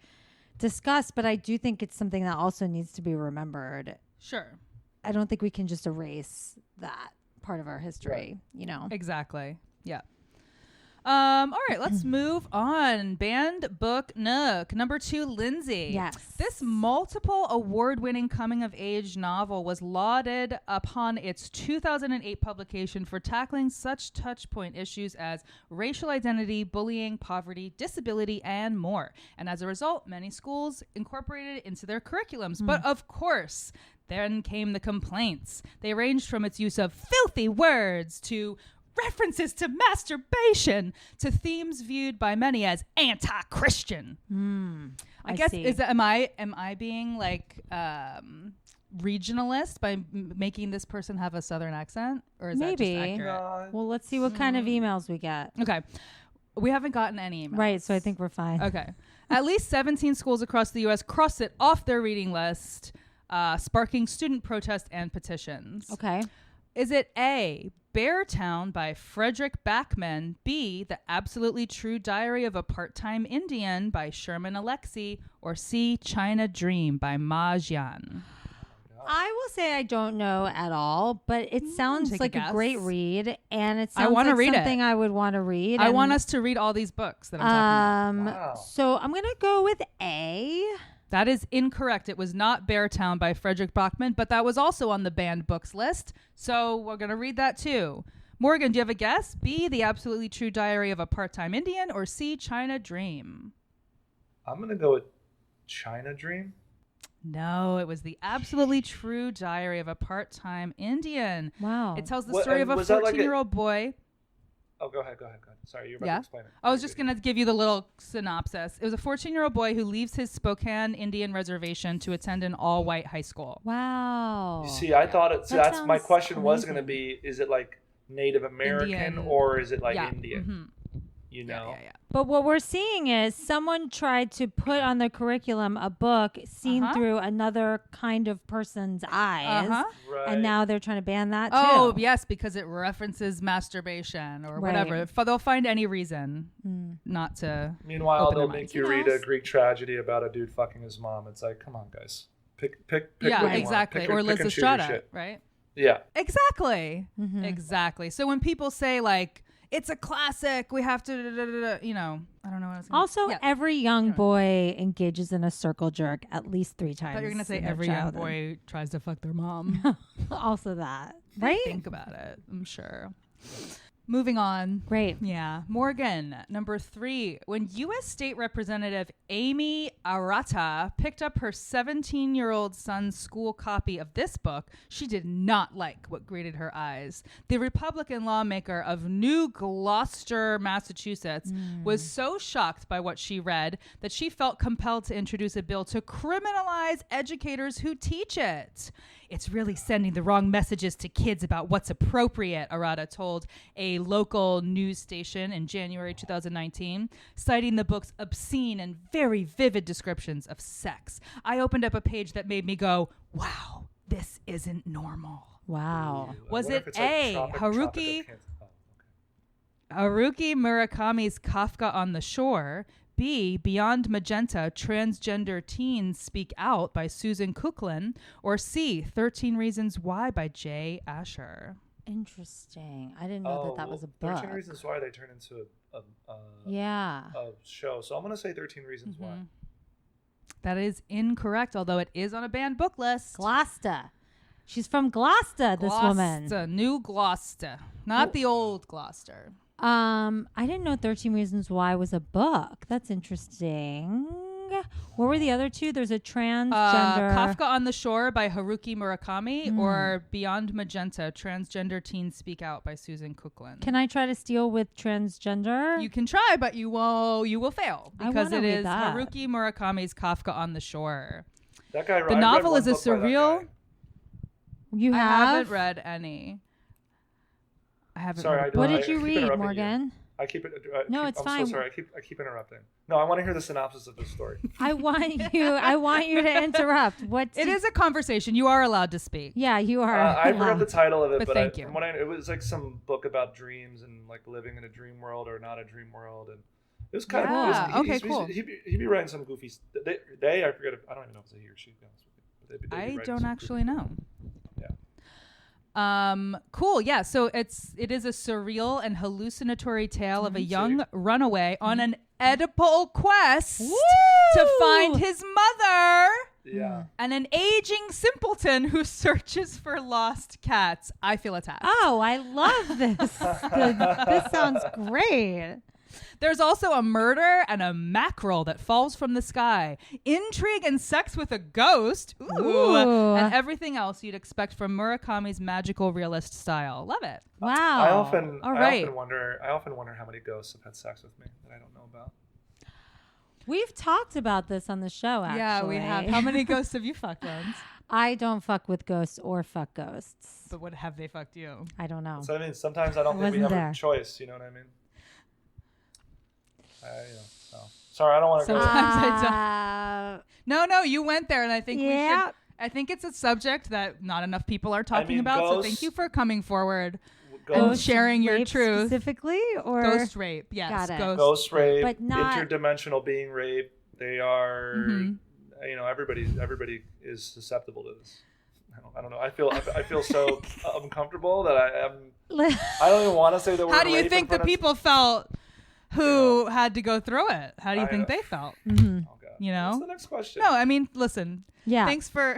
discussed, but I do think it's something that also needs to be remembered. Sure. I don't think we can just erase that part of our history, you know? Exactly. Yeah. All right, let's move on. Banned Book Nook. Number 2, Lindsey. Yes. This multiple award-winning coming-of-age novel was lauded upon its 2008 publication for tackling such touchpoint issues as racial identity, bullying, poverty, disability, and more. And as a result, many schools incorporated it into their curriculums. But of course, then came the complaints. They ranged from its use of filthy words to references to masturbation to themes viewed by many as anti-Christian. I guess see. am I being like regionalist by making this person have a southern accent, or is Maybe. that just accurate? no, Well, let's see what kind of emails we get. Okay, we haven't gotten any emails. Right, so I think we're fine. Okay. At least 17 schools across the U.S. crossed it off their reading list, sparking student protest and petitions. Okay. Is it A, Beartown by Frederick Backman, B, The Absolutely True Diary of a Part-Time Indian by Sherman Alexie, or C, China Dream by Majian? I will say I don't know at all, but it sounds take a like a guess. great read, and it I sounds wanna like read it. something I would want to read. I and, want us to read all these books that I'm talking about. Wow. So I'm gonna go with A. That is incorrect. It was not Beartown by Frederick Bachman, but that was also on the banned books list. So we're going to read that too. Morgan, do you have a guess? B, The Absolutely True Diary of a Part-Time Indian, or C, China Dream? I'm going to go with China Dream. No, it was The Absolutely True Diary of a Part-Time Indian. Wow. It tells the What- story of and a was that like a- 14-year-old boy. Oh, go ahead. Sorry, you're about Yeah. to explain it. I was just going to give you the little synopsis. It was a 14-year-old boy who leaves his Spokane Indian reservation to attend an all-white high school. Wow. You see, I thought it. So That that's my sounds question was going to amazing. be: is it like Native American Indian. or is it like Yeah. Indian? Mhm. you know. Yeah. But what we're seeing is someone tried to put on the curriculum a book seen through another kind of person's eyes. Right. And now they're trying to ban that too. Oh, yes, because it references masturbation or Right. whatever. They'll find any reason not to. Meanwhile, open they'll their make minds. you Who read a knows? Greek tragedy about a dude fucking his mom. It's like, come on, guys. Pick Yeah, what you exactly. want. Or Pick Liz and choose your Estrada, shit. right? Yeah. Exactly. Mm-hmm. Exactly. So when people say like it's a classic, we have to, I don't know what I was gonna Also, yeah. every young boy engages in a circle jerk at least 3 I times. thought you were gonna say in their every young childhood. boy tries to fuck their mom. Also that, right? Think about it. I'm sure. Moving on. Great. Yeah. Morgan, number 3. When U.S. State Representative Amy Arata picked up her 17-year-old son's school copy of this book, she did not like what greeted her eyes. The Republican lawmaker of New Gloucester, Massachusetts, was so shocked by what she read that she felt compelled to introduce a bill to criminalize educators who teach it. It's really sending the wrong messages to kids about what's appropriate, Arata told a local news station in January 2019, citing the book's obscene and very vivid descriptions of sex. I opened up a page that made me go, wow, this isn't normal. Wow. Was wonder it if it's like A, Tropic Haruki of Cancer? Oh, okay. Haruki Murakami's Kafka on the Shore, B, Beyond Magenta, Transgender Teens Speak Out by Susan Kuklin, or C, 13 Reasons Why by Jay Asher. Interesting. I didn't know that was a book. 13 Reasons Why they turn into Yeah. a show. So I'm going to say 13 Reasons Why. That is incorrect, although it is on a banned book list. Gloucester. She's from Gloucester, this woman. Gloucester, New Gloucester, not the old Gloucester. I didn't know 13 Reasons Why was a book. That's interesting. What were the other two? There's a transgender. Kafka on the Shore by Haruki Murakami or Beyond Magenta, Transgender Teens Speak Out by Susan Kuklin. Can I try to steal with transgender? You can try, but you will fail I because wanna it read is that. Haruki Murakami's Kafka on the Shore. That guy. The I read novel one is a book by that surreal. guy. You I have? haven't read any. I haven't. Sorry, read I a don't- What book. did you keep read, interrupting you. Morgan? I keep it. No, it's I'm fine. so sorry. I keep interrupting. No, I want to hear the synopsis of the story. I want you to interrupt. It is a conversation. You are allowed to speak. Yeah, you are. I forgot the title of it, But but thank you. from what it was like some book about dreams and like living in a dream world or not a dream world, and it was kind Yeah. of Okay, cool. He'd be writing some goofy. I forget. I don't even know if it's a he or she. To be honest with you. But they'd be I writing don't some actually goofy- know. Yeah. Cool. Yeah. So it is a surreal and hallucinatory tale of a young runaway on an Oedipal quest to find his mother Yeah. and an aging simpleton who searches for lost cats. I feel attacked. Oh, I love this. This sounds great. There's also a murder and a mackerel that falls from the sky, intrigue and sex with a ghost, Ooh. and everything else you'd expect from Murakami's magical realist style. Love it. Wow. I often right. wonder how many ghosts have had sex with me that I don't know about. We've talked about this on the show, actually. Yeah, we have. How many ghosts have you fucked, Lens? I don't fuck with ghosts or fuck ghosts. But what have they fucked you? I don't know. So I mean, sometimes I don't think we Wasn't have there. a choice. You know what I mean? So. Sorry, I don't want to go. Sometimes No, you went there, and I think we Yeah. should. I think it's a subject that not enough people are talking mean, about. So ghosts- thank you for coming forward and Ghost, sharing your rape truth. specifically, or Ghost rape, yes. Got it. ghost rape, But not- interdimensional being rape. They are, Mhm. everybody is susceptible to this. I don't know. I feel so uncomfortable that I don't even want to say the word. How do you rape in think the front of- people felt who had to go through it? How do you think they felt? Mhm. Oh, God. You know? What's the next question? No, I mean, listen. Yeah. Thanks for.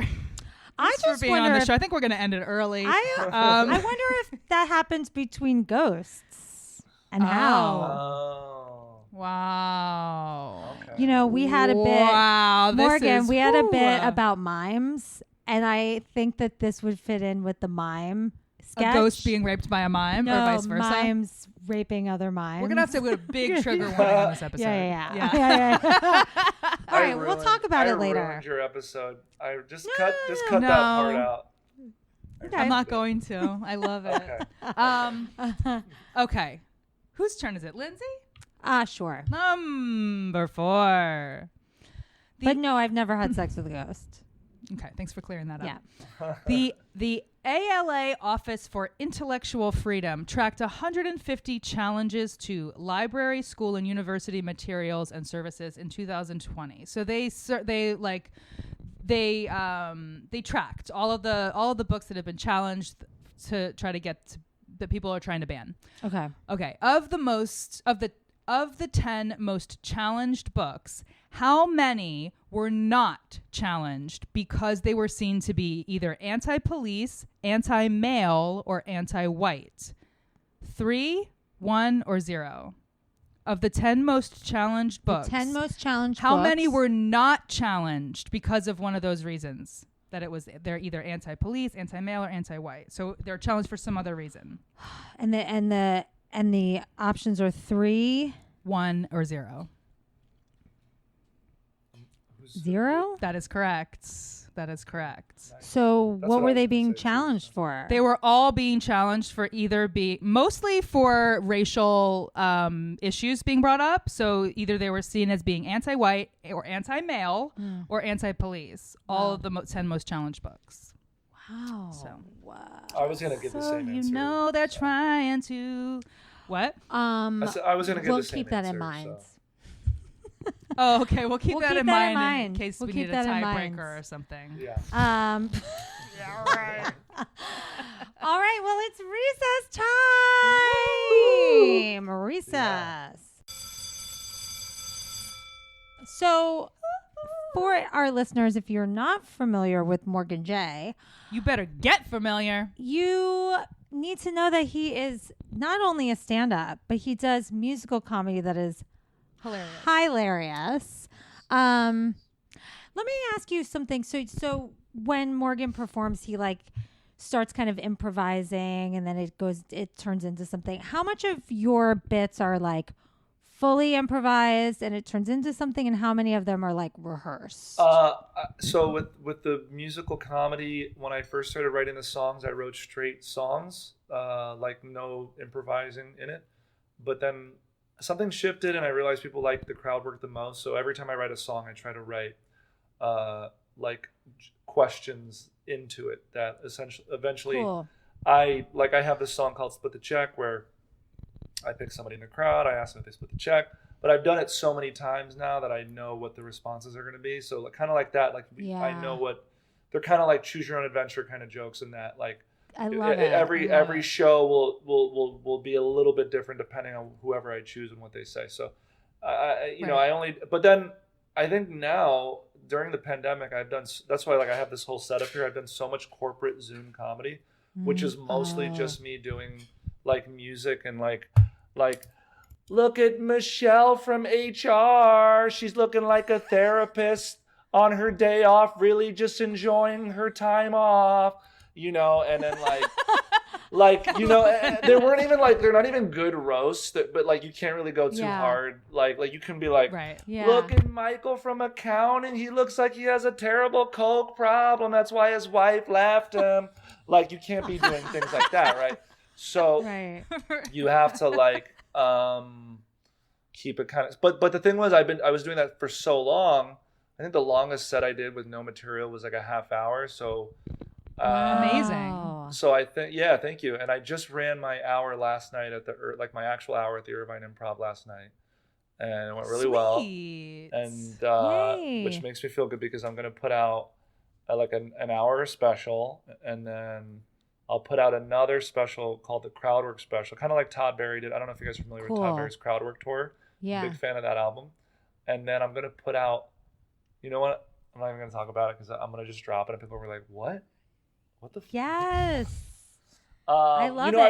I Thanks for just being on wonder the if, show. I think we're going to end it early. I wonder if that happens between ghosts and how. Oh. Wow. Okay. You know, we had a bit. Wow, this Morgan, is- we had a bit whew. about mimes, and I think that this would fit in with the mime sketch. A ghost being raped by a mime no, or vice versa. mimes raping other mimes. We're gonna have to put a big trigger warning on this episode. Yeah. All right, we'll talk about I it later. ruined your episode. I just cut no. that part out. Okay. I'm not going to. I love it. Okay. Okay. Whose turn is it? Lindsay? Sure. Number 4. But no, I've never had sex with a ghost. Okay, thanks for clearing that Yeah. up. The ALA Office for Intellectual Freedom tracked 150 challenges to library, school, and university materials and services in 2020. So they tracked all of the books that have been challenged to try to get that people are trying to ban. Okay. Of the 10 most challenged books, how many were not challenged because they were seen to be either anti-police, anti-male, or anti-white? 3, 1, or 0? Of the 10 most challenged books, how many were not challenged because of one of those reasons? That they're either anti-police, anti-male, or anti-white. So they're challenged for some other reason. And the options are 3, 1, or 0. 0? That is correct. So That's what what were I they was being gonna say, too. challenged for? They were all being challenged for mostly for racial issues being brought up. So either they were seen as being anti-white or anti-male or anti-police. All of the 10 most challenged books. Wow. So. Wow. I was gonna give the same answer. You know they're trying to what? I was gonna give we'll the same keep that answer, in mind. so. Oh, okay. We'll keep that in mind in mind. case We'll we keep need a that in mind. tiebreaker or something. Yeah. Yeah, right. All right. Well, it's recess time. Recess. Yeah. So, for our listeners, if you're not familiar with Morgan J, You better get familiar. you need to know that he is not only a stand-up, but he does musical comedy that is hilarious. Let me ask you something. So when Morgan performs, he starts kind of improvising, and then it turns into something. How much of your bits are fully improvised and it turns into something, and how many of them are rehearsed? So with the musical comedy, when I first started writing the songs, I wrote straight songs, no improvising in it. But then something shifted, and I realized people like the crowd work the most. So every time I write a song, I try to write questions into it that eventually Cool. I have this song called "Split the Check" where I pick somebody in the crowd, I ask them if they split the check. But I've done it so many times now that I know what the responses are going to be. So kind of like that, I know what they're kind of like choose your own adventure kind of jokes in that. I love it. Every show will be a little bit different depending on whoever I choose and what they say. So, but then I think now during the pandemic, that's why I have this whole setup here. I've done so much corporate Zoom comedy, which is mostly just me doing music and look at Michelle from HR. She's looking like a therapist on her day off, really just enjoying her time off. And then they weren't even they're not even good roasts, but you can't really go too hard. You can be Right. Yeah. look at Michael from accounting. He looks like he has a terrible coke problem. That's why his wife left him. You can't be doing things like that, right? So you have to keep it kind of. But the thing was, I was doing that for so long. I think the longest set I did with no material was a half hour. So. Amazing. So I think, thank you. And I just ran my hour last night at my actual hour at the Irvine Improv last night, and it went really well. And which makes me feel good because I'm gonna put out an hour special, and then I'll put out another special called the Crowdwork Special, kind of like Todd Barry did. I don't know if you guys are familiar with Todd Barry's Crowdwork tour. Yeah. I'm a big fan of that album. And then I'm gonna put out, you know what? I'm not even gonna talk about it because I'm gonna just drop it, and people will be like, "What? What the?" Yes. I love it. I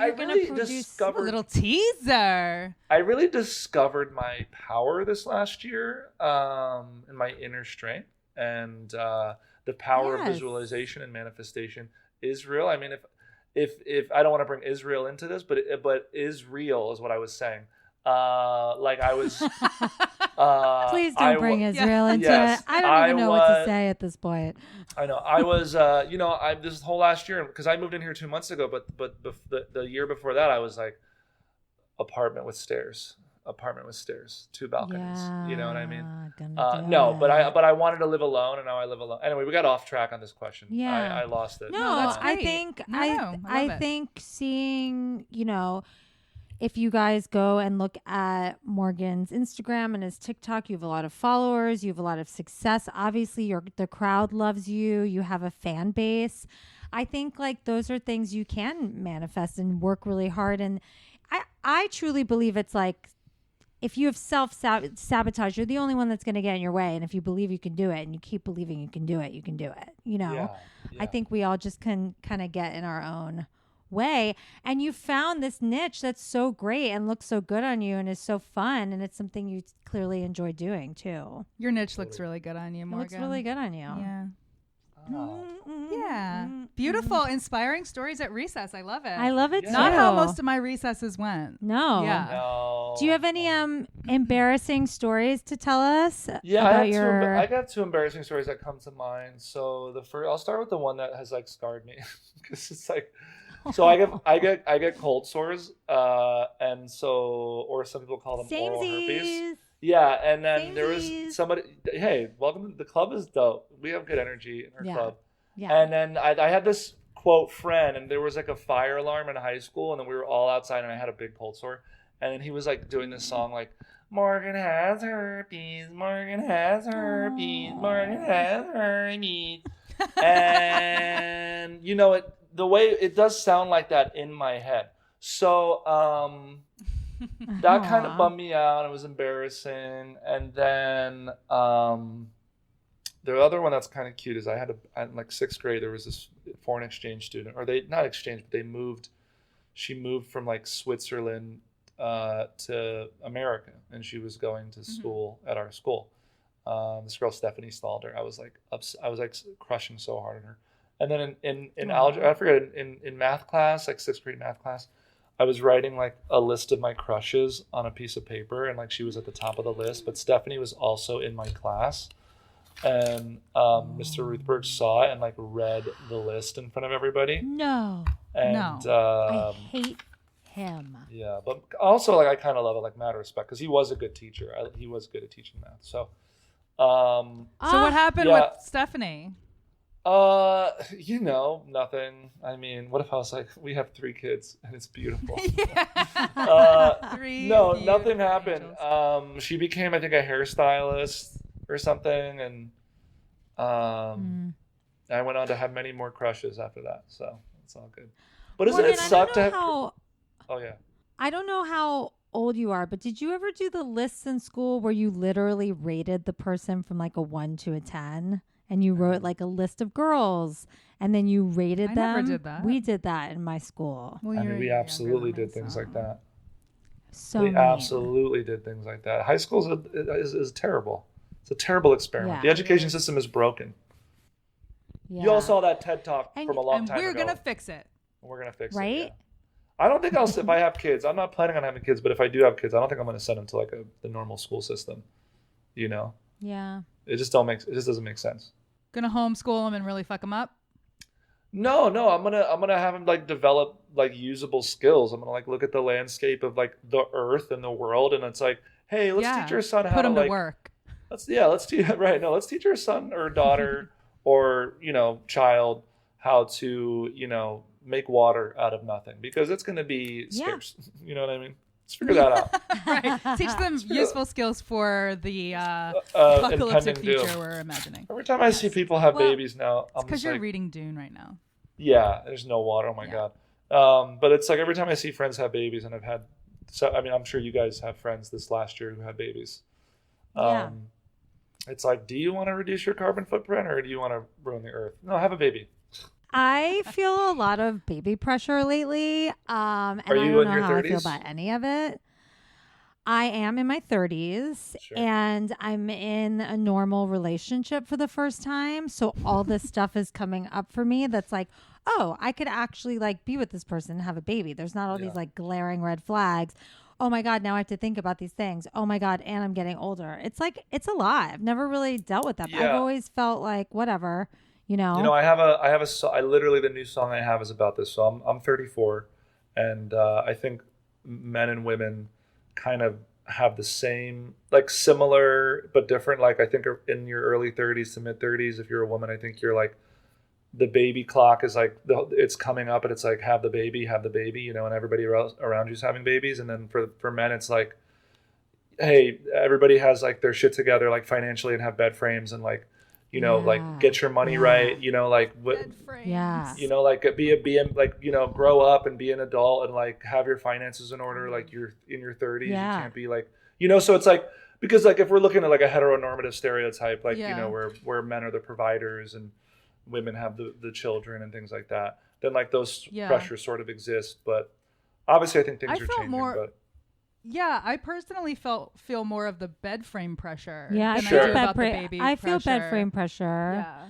really discovered a little teaser. I really discovered my power this last year, and my inner strength, and the power of visualization and manifestation is real. I mean, if I don't want to bring Israel into this, but Israel is what I was saying. I was. Please don't bring Israel into it. I don't even know what to say at this point. I know. I was, this whole last year, because I moved in here 2 months ago, but the year before that, I was apartment with stairs. apartment with stairs, 2 balconies. You know what I mean? Gonna do No, but it. I wanted to live alone, and now I live alone. Anyway, we got off track on this question. Yeah. I lost it. No, that's I great. think No, I I love it. think seeing, if you guys go and look at Morgan's Instagram and his TikTok, you have a lot of followers, you have a lot of success. Obviously, the crowd loves you. You have a fan base. I think like those are things you can manifest and work really hard. And I truly believe it's like, if you have self-sabotage, you're the only one that's going to get in your way. And if you believe you can do it and you keep believing you can do it, you can do it. Yeah. I think we all just can kind of get in our own way. And you found this niche that's so great and looks so good on you and is so fun. And it's something you clearly enjoy doing too. Your niche looks really good on you, It Morgan. looks really good on you. Yeah. Oh. Yeah. Beautiful, inspiring stories at recess. I love it. I love it Yeah. too. Not how most of my recesses went. No. Yeah. No. Do you have any embarrassing stories to tell us Yeah, about I got 2 embarrassing stories that come to mind. So the first, I'll start with the one that has like scarred me, because it's like, so I get cold sores, and so, or some people call them oral herpes. Samesies. Yeah, and then there Samesies. was somebody. Hey, welcome. The club is dope. We have good energy in our Yeah. club. Yeah. And then I had this quote friend, and there was like a fire alarm in high school, and then we were all outside, and I had a big cold sore, and then he was like doing this song like, Morgan has herpes, Morgan has herpes, Morgan has herpes, and the way it does sound like that in my head. So that kind of Aw. bummed me out. It was embarrassing. And then the other one that's kind of cute is in like 6th grade, there was this foreign exchange student, or they not exchange, but she moved from like Switzerland to America, and she was going to school at our school. This girl Stephanie stalled her. I was like crushing so hard on her. And then in algebra, I forget, in math class, like 6th grade math class, I was writing like a list of my crushes on a piece of paper, and like she was at the top of the list, but Stephanie was also in my class, and Mr. Ruthberg saw it and like read the list in front of everybody. No. And I hate him. yeah, but also like I kind of love it, like mad respect, because he was a good teacher. He was good at teaching math. So So what happened Yeah. with Stephanie? Nothing. I mean, what if I was like, we have 3 kids and it's beautiful. Yeah. 3 No, beautiful nothing happened. angels. She became, I think, a hairstylist or something, and I went on to have many more crushes after that. So it's all good. But doesn't it suck to have? Oh yeah. I don't know how old you are, but did you ever do the lists in school where you literally rated the person from like a 1 to a 10? And you wrote like a list of girls, and then you rated I them. never did that. We did that in my school. Well, I you're mean, we younger absolutely than me, did things so- like that. So We mean. absolutely did things like that. High school is terrible. It's a terrible experiment. Yeah. The education system is broken. Yeah. You all saw that TED Talk And- from a long And time we're ago. gonna fix it. We're gonna fix Right? it. Yeah. I don't think if I have kids, I'm not planning on having kids, but if I do have kids, I don't think I'm gonna send them to like the normal school system. Yeah. It just doesn't make sense. Gonna homeschool them and really fuck them up. No, I'm gonna have them like develop like usable skills. I'm gonna like look at the landscape of like the earth and the world, and it's like, hey, let's teach our son how Put to them like to work. let's teach right. No, let's teach our son or daughter or child how to make water out of nothing, because it's gonna be Yeah. scarce. You know what I mean? Let's figure that out. Right. Teach them useful skills for the impending apocalyptic future doom. we're imagining. Every time I see people have Well, babies now, It's I'm because just you're like, reading Dune right now. yeah, there's no water. Oh my Yeah. God. But it's like every time I see friends have babies, and I'm sure you guys have friends this last year who had babies. Yeah. It's like, do you want to reduce your carbon footprint, or do you want to ruin the earth? No, have a baby. I feel a lot of baby pressure lately. And Are I you don't in know your how I feel 30s? about any of it. I am in my 30s, Sure. and I'm in a normal relationship for the first time. So all this stuff is coming up for me that's like, oh, I could actually like be with this person and have a baby. There's not all Yeah. these like glaring red flags. Oh my God, now I have to think about these things. Oh my God, and I'm getting older. It's like, it's a lot. I've never really dealt with that. I've Yeah. always felt like whatever, I literally, the new song I have is about this. So I'm 34, and I think men and women kind of have the same, like similar but different. Like I think in your early 30s to mid 30s, if you're a woman, I think you're like the baby clock is like it's coming up and it's like have the baby, you know, and everybody around you's having babies. And then for men, it's like, hey, everybody has like their shit together, like financially, and have bed frames and like, you know, like get your money right, you know, like you know, like be like, you know, grow up and be an adult and like have your finances in order. Like you're in your 30s, you can't be like, you know, so it's like, because like if we're looking at like a heteronormative stereotype, like, you know, where men are the providers and women have the children and things like that, then like those pressures sort of exist. But obviously I think things are changing. But yeah, I personally feel more of the bed frame pressure. Yeah, I feel bed frame pressure. Yeah.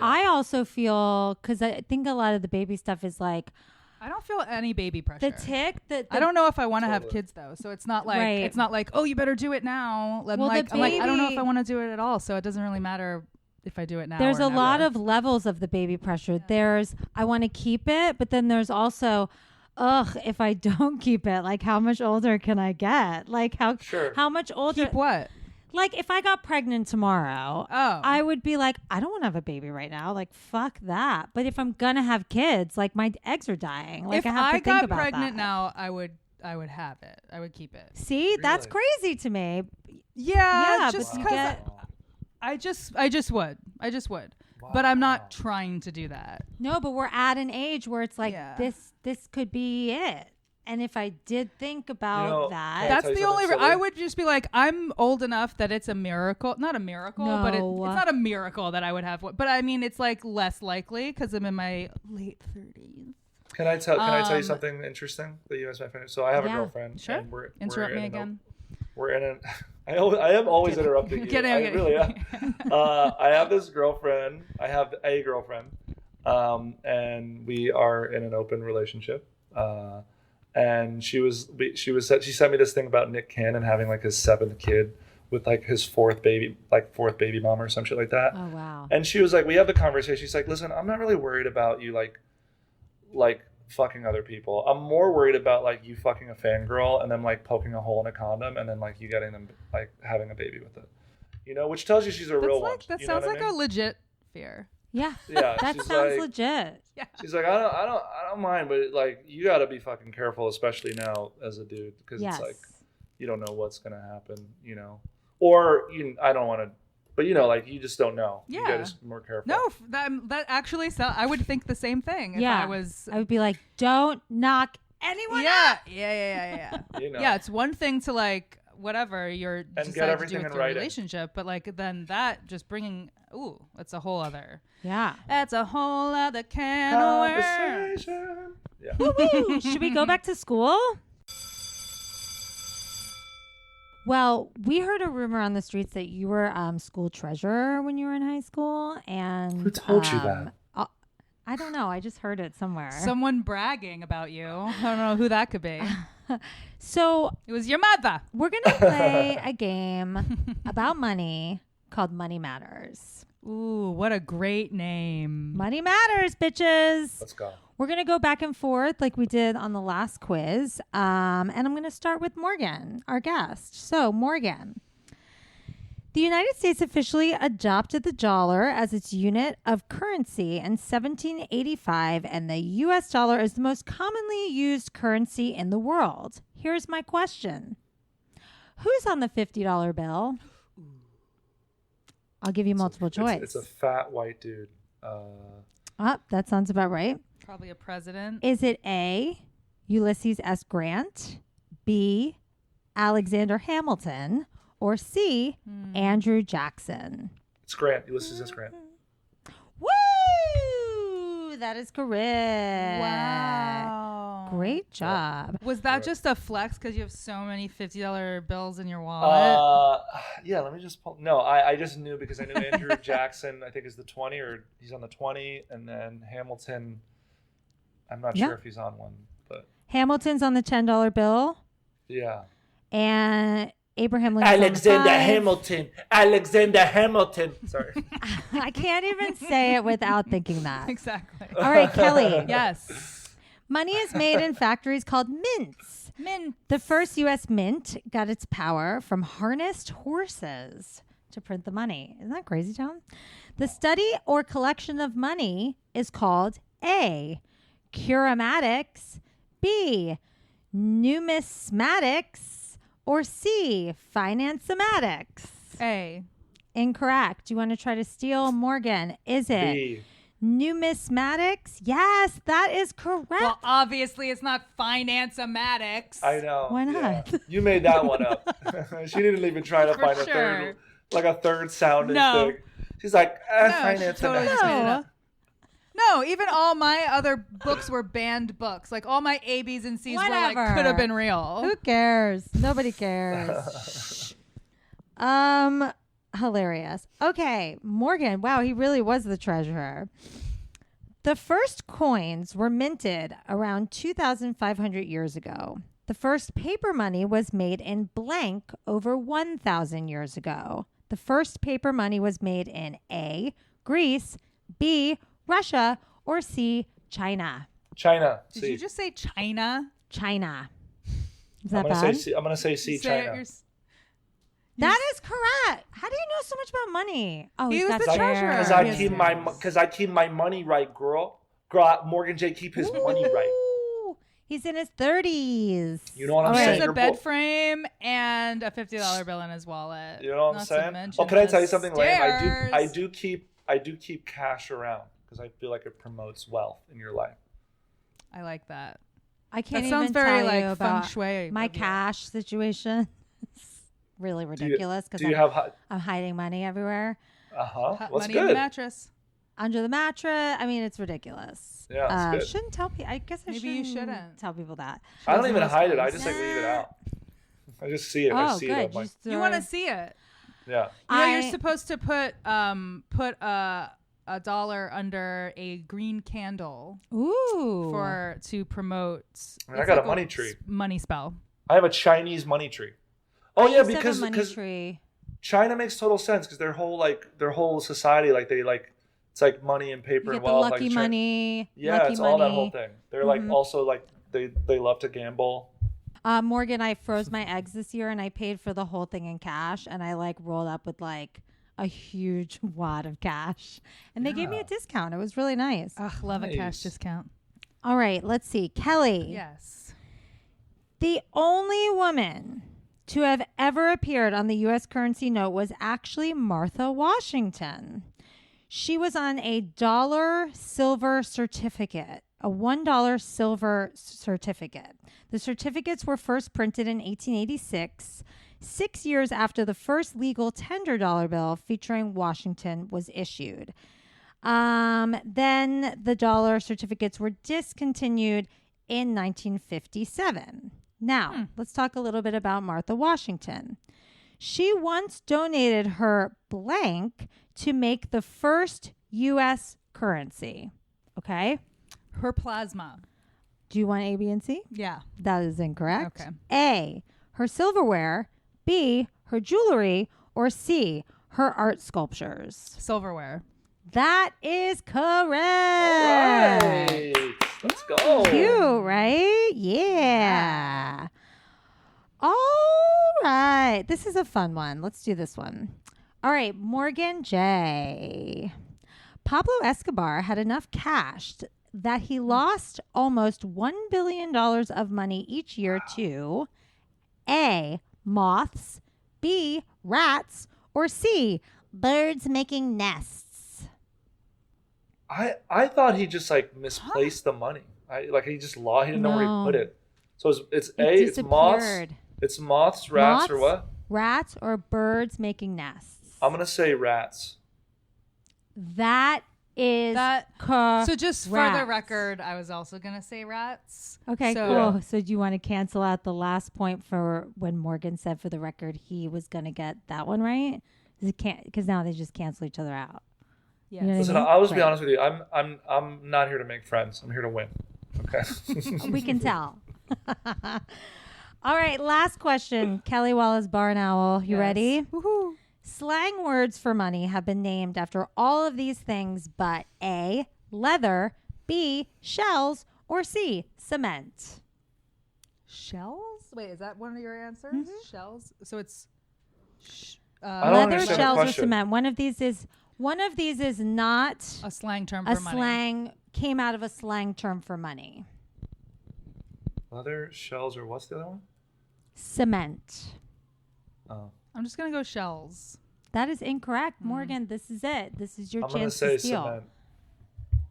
I also feel, because I think a lot of the baby stuff is like, I don't feel any baby pressure. I don't know if I want to have kids though, so it's not like oh, you better do it now. I'm like I don't know if I want to do it at all, so it doesn't really matter if I do it now. There's a lot of levels of the baby pressure. Yeah. There's I want to keep it, but then there's also if I don't keep it, like how much older can I get? Like how much older? Keep what? Like if I got pregnant tomorrow, I would be like, I don't want to have a baby right now. Like fuck that. But if I'm gonna have kids, like my eggs are dying. Like if I have to think about that. If I got pregnant now, I would have it. I would keep it. See, really? That's crazy to me. Yeah, just because I just would. Wow. But I'm not trying to do that. No, but we're at an age where it's like this could be it. And if I did think about that's the only I would just be like, I'm old enough that it's a miracle. Not a miracle, but it's not a miracle that I would have one. But I mean, it's like less likely because I'm in my late 30s. Can I tell you something interesting that you guys might find? So I have a girlfriend. Sure. And Interrupt me again. We're in an. I am always interrupting you. I really am. I have this girlfriend. I have a girlfriend, and we are in an open relationship. And she sent me this thing about Nick Cannon having like his 7th kid with like his fourth baby mama or some shit like that. Oh wow. And she was like, we had the conversation. She's like, listen, I'm not really worried about you like fucking other people. I'm more worried about like you fucking a fangirl and then like poking a hole in a condom and then like you getting them like having a baby with it. You know, which tells you she's a real one. That sounds like a legit fear. Yeah. Yeah. That sounds legit. Yeah. She's like, I don't mind, but like you got to be fucking careful, especially now as a dude, because it's like you don't know what's gonna happen, you know, or I don't want to. But you know, like you just don't know. Yeah. You gotta be more careful. No, that actually I would think the same thing. If I would be like, don't knock anyone up. Yeah. You know. Yeah, it's one thing to like whatever you're deciding to do with your relationship, but like then that just bringing it's a whole other. Yeah. That's a whole other can of worms. Yeah. Should we go back to school? Well, we heard a rumor on the streets that you were school treasurer when you were in high school, and who told you that? I don't know. I just heard it somewhere. Someone bragging about you. I don't know who that could be. So it was your mother. We're gonna play a game about money called Money Matters. Ooh, what a great name! Money Matters, bitches. Let's go. We're going to go back and forth like we did on the last quiz. And I'm going to start with Morgan, our guest. So, Morgan, the United States officially adopted the dollar as its unit of currency in 1785, and the U.S. dollar is the most commonly used currency in the world. Here's my question. Who's on the $50 bill? I'll give you multiple choice. It's a fat white dude. That sounds about right. Probably a president. Is it A, Ulysses S. Grant, B, Alexander Hamilton, or C, Andrew Jackson? It's Grant. Ulysses S. Grant. Woo! That is correct. Wow. Great job. Was that just a flex because you have so many $50 bills in your wallet? Yeah, let me just pull. No, I just knew because I knew Andrew Jackson, I think, is the 20, or he's on the 20, and then Hamilton, I'm not sure if he's on one, but Hamilton's on the $10 bill. Yeah. And Abraham Lincoln. Alexander Hamilton. Sorry. I can't even say it without thinking that. Exactly. All right, Kelly. Yes. Money is made in factories called mints. Mint. The first U.S. mint got its power from harnessed horses to print the money. Isn't that crazy, Tom? The study or collection of money is called A, Curomatics, B, Numismatics, or C, Financematics. A. Incorrect. Do you want to try to steal, Morgan? Is it B. Numismatics? Yes, that is correct. Well, obviously it's not Financematics. I know. Why not? Yeah. You made that one up. She didn't even try to For find sure. a third sounding No. thing. She's like, No, finance she totally and just made it No. up. No, even all my other books were banned books. Like all my A, B's, and C's were Whatever. like could have been real. Who cares? Nobody cares. Hilarious. Okay, Morgan. Wow, he really was the treasurer. The first coins were minted around 2,500 years ago. The first paper money was made in blank over 1,000 years ago. The first paper money was made in A, Greece, B, Russia, or C, China. China. Did C. you just say China? China. Is I'm that gonna bad? say C. I'm gonna say C. Say it China. That is correct. How do you know so much about money? Oh, He he's was got the shares. treasurer. Because I Yes, keep my money right, girl. Morgan J keep his money right. Ooh, he's in his 30s. You know what I'm He saying? has a Your bed book- frame and a $50 bill in his wallet. You know what I'm Not to saying? mention Oh, can I the tell you something, Lane? stairs. I do keep cash around because I feel like it promotes wealth in your life. I like that. I can't That even sounds very tell like you feng about shui. my of you. cash situation. It's really ridiculous because Do you have I'm hiding money everywhere. Hot What's money in the good? mattress. Under the mattress. I mean, it's ridiculous. Yeah, it's good. Shouldn't tell people. I guess I Maybe you shouldn't. tell people that. I don't Shows even those hide it. I things. just like leave it out. I just see it. I Oh, see good. it. I'm like, Just You want to see it. yeah. You know, I- you're supposed to put a dollar under a green candle Ooh. to promote. I mean, I it's got a like money tree. Money spell. I have a Chinese money tree. Oh I yeah, used to have a money because tree. China makes total sense because their whole society it's like money and paper You and get the wealth. lucky like money. Yeah, lucky it's money. all that whole thing. They're like Mhm. also like they love to gamble. Morgan, I froze my eggs this year and I paid for the whole thing in cash and I like rolled up with like a huge wad of cash and they gave me a discount. It was really nice. Ugh, love a cash Nice. discount. All right, let's see. Kelly. Yes. The only woman to have ever appeared on the U.S. currency note was actually Martha Washington. She was on a $1 silver certificate, a $1 silver certificate. The certificates were first printed in 1886, 6 years after the first legal tender dollar bill featuring Washington was issued. Then the dollar certificates were discontinued in 1957. Now, let's talk a little bit about Martha Washington. She once donated her blank to make the first U.S. currency. Okay? Her plasma. Do you want A, B, and C? Yeah. That is incorrect. Okay. A, her silverware. B, her jewelry. Or C, her art sculptures. Silverware. That is correct. All right, let's go. Cute, right? Yeah. All right. This is a fun one. Let's do this one. All right. Morgan J. Pablo Escobar had enough cash that he lost almost $1 billion of money each year to A, moths, B, rats, or C, birds making nests. I thought he just like misplaced the money. He just lost. He didn't know where No. he put it. So it's It A. It's moths. disappeared. It's moths, rats, or Moths, what? Rats or birds making nests. I'm gonna say rats. That is That. correct. So just for the record, I was also gonna say rats. Okay, So- cool. Yeah. So do you want to cancel out the last point for when Morgan said for the record he was going to get that one right? Because now they just cancel each other out. Yes. You know what Listen, I mean? I'll just be Right. honest with you. I'm not here to make friends. I'm here to win. Okay. We can tell. All right, last question. Kelly Wallace Barn Owl. You Yes. ready? Woohoo. Slang words for money have been named after all of these things but A, leather, B, shells, or C, cement. Shells? Wait, is that one of your answers? Shells? So it's I don't Leather, understand the shells, or question. cement. One of these is not a slang term a for money. slang, came out of a slang term for money. Leather, shells, or what's the other one? Cement. Oh. I'm just going to go shells. That is incorrect, Morgan. This is it. This is your I'm going to chance say to steal. cement.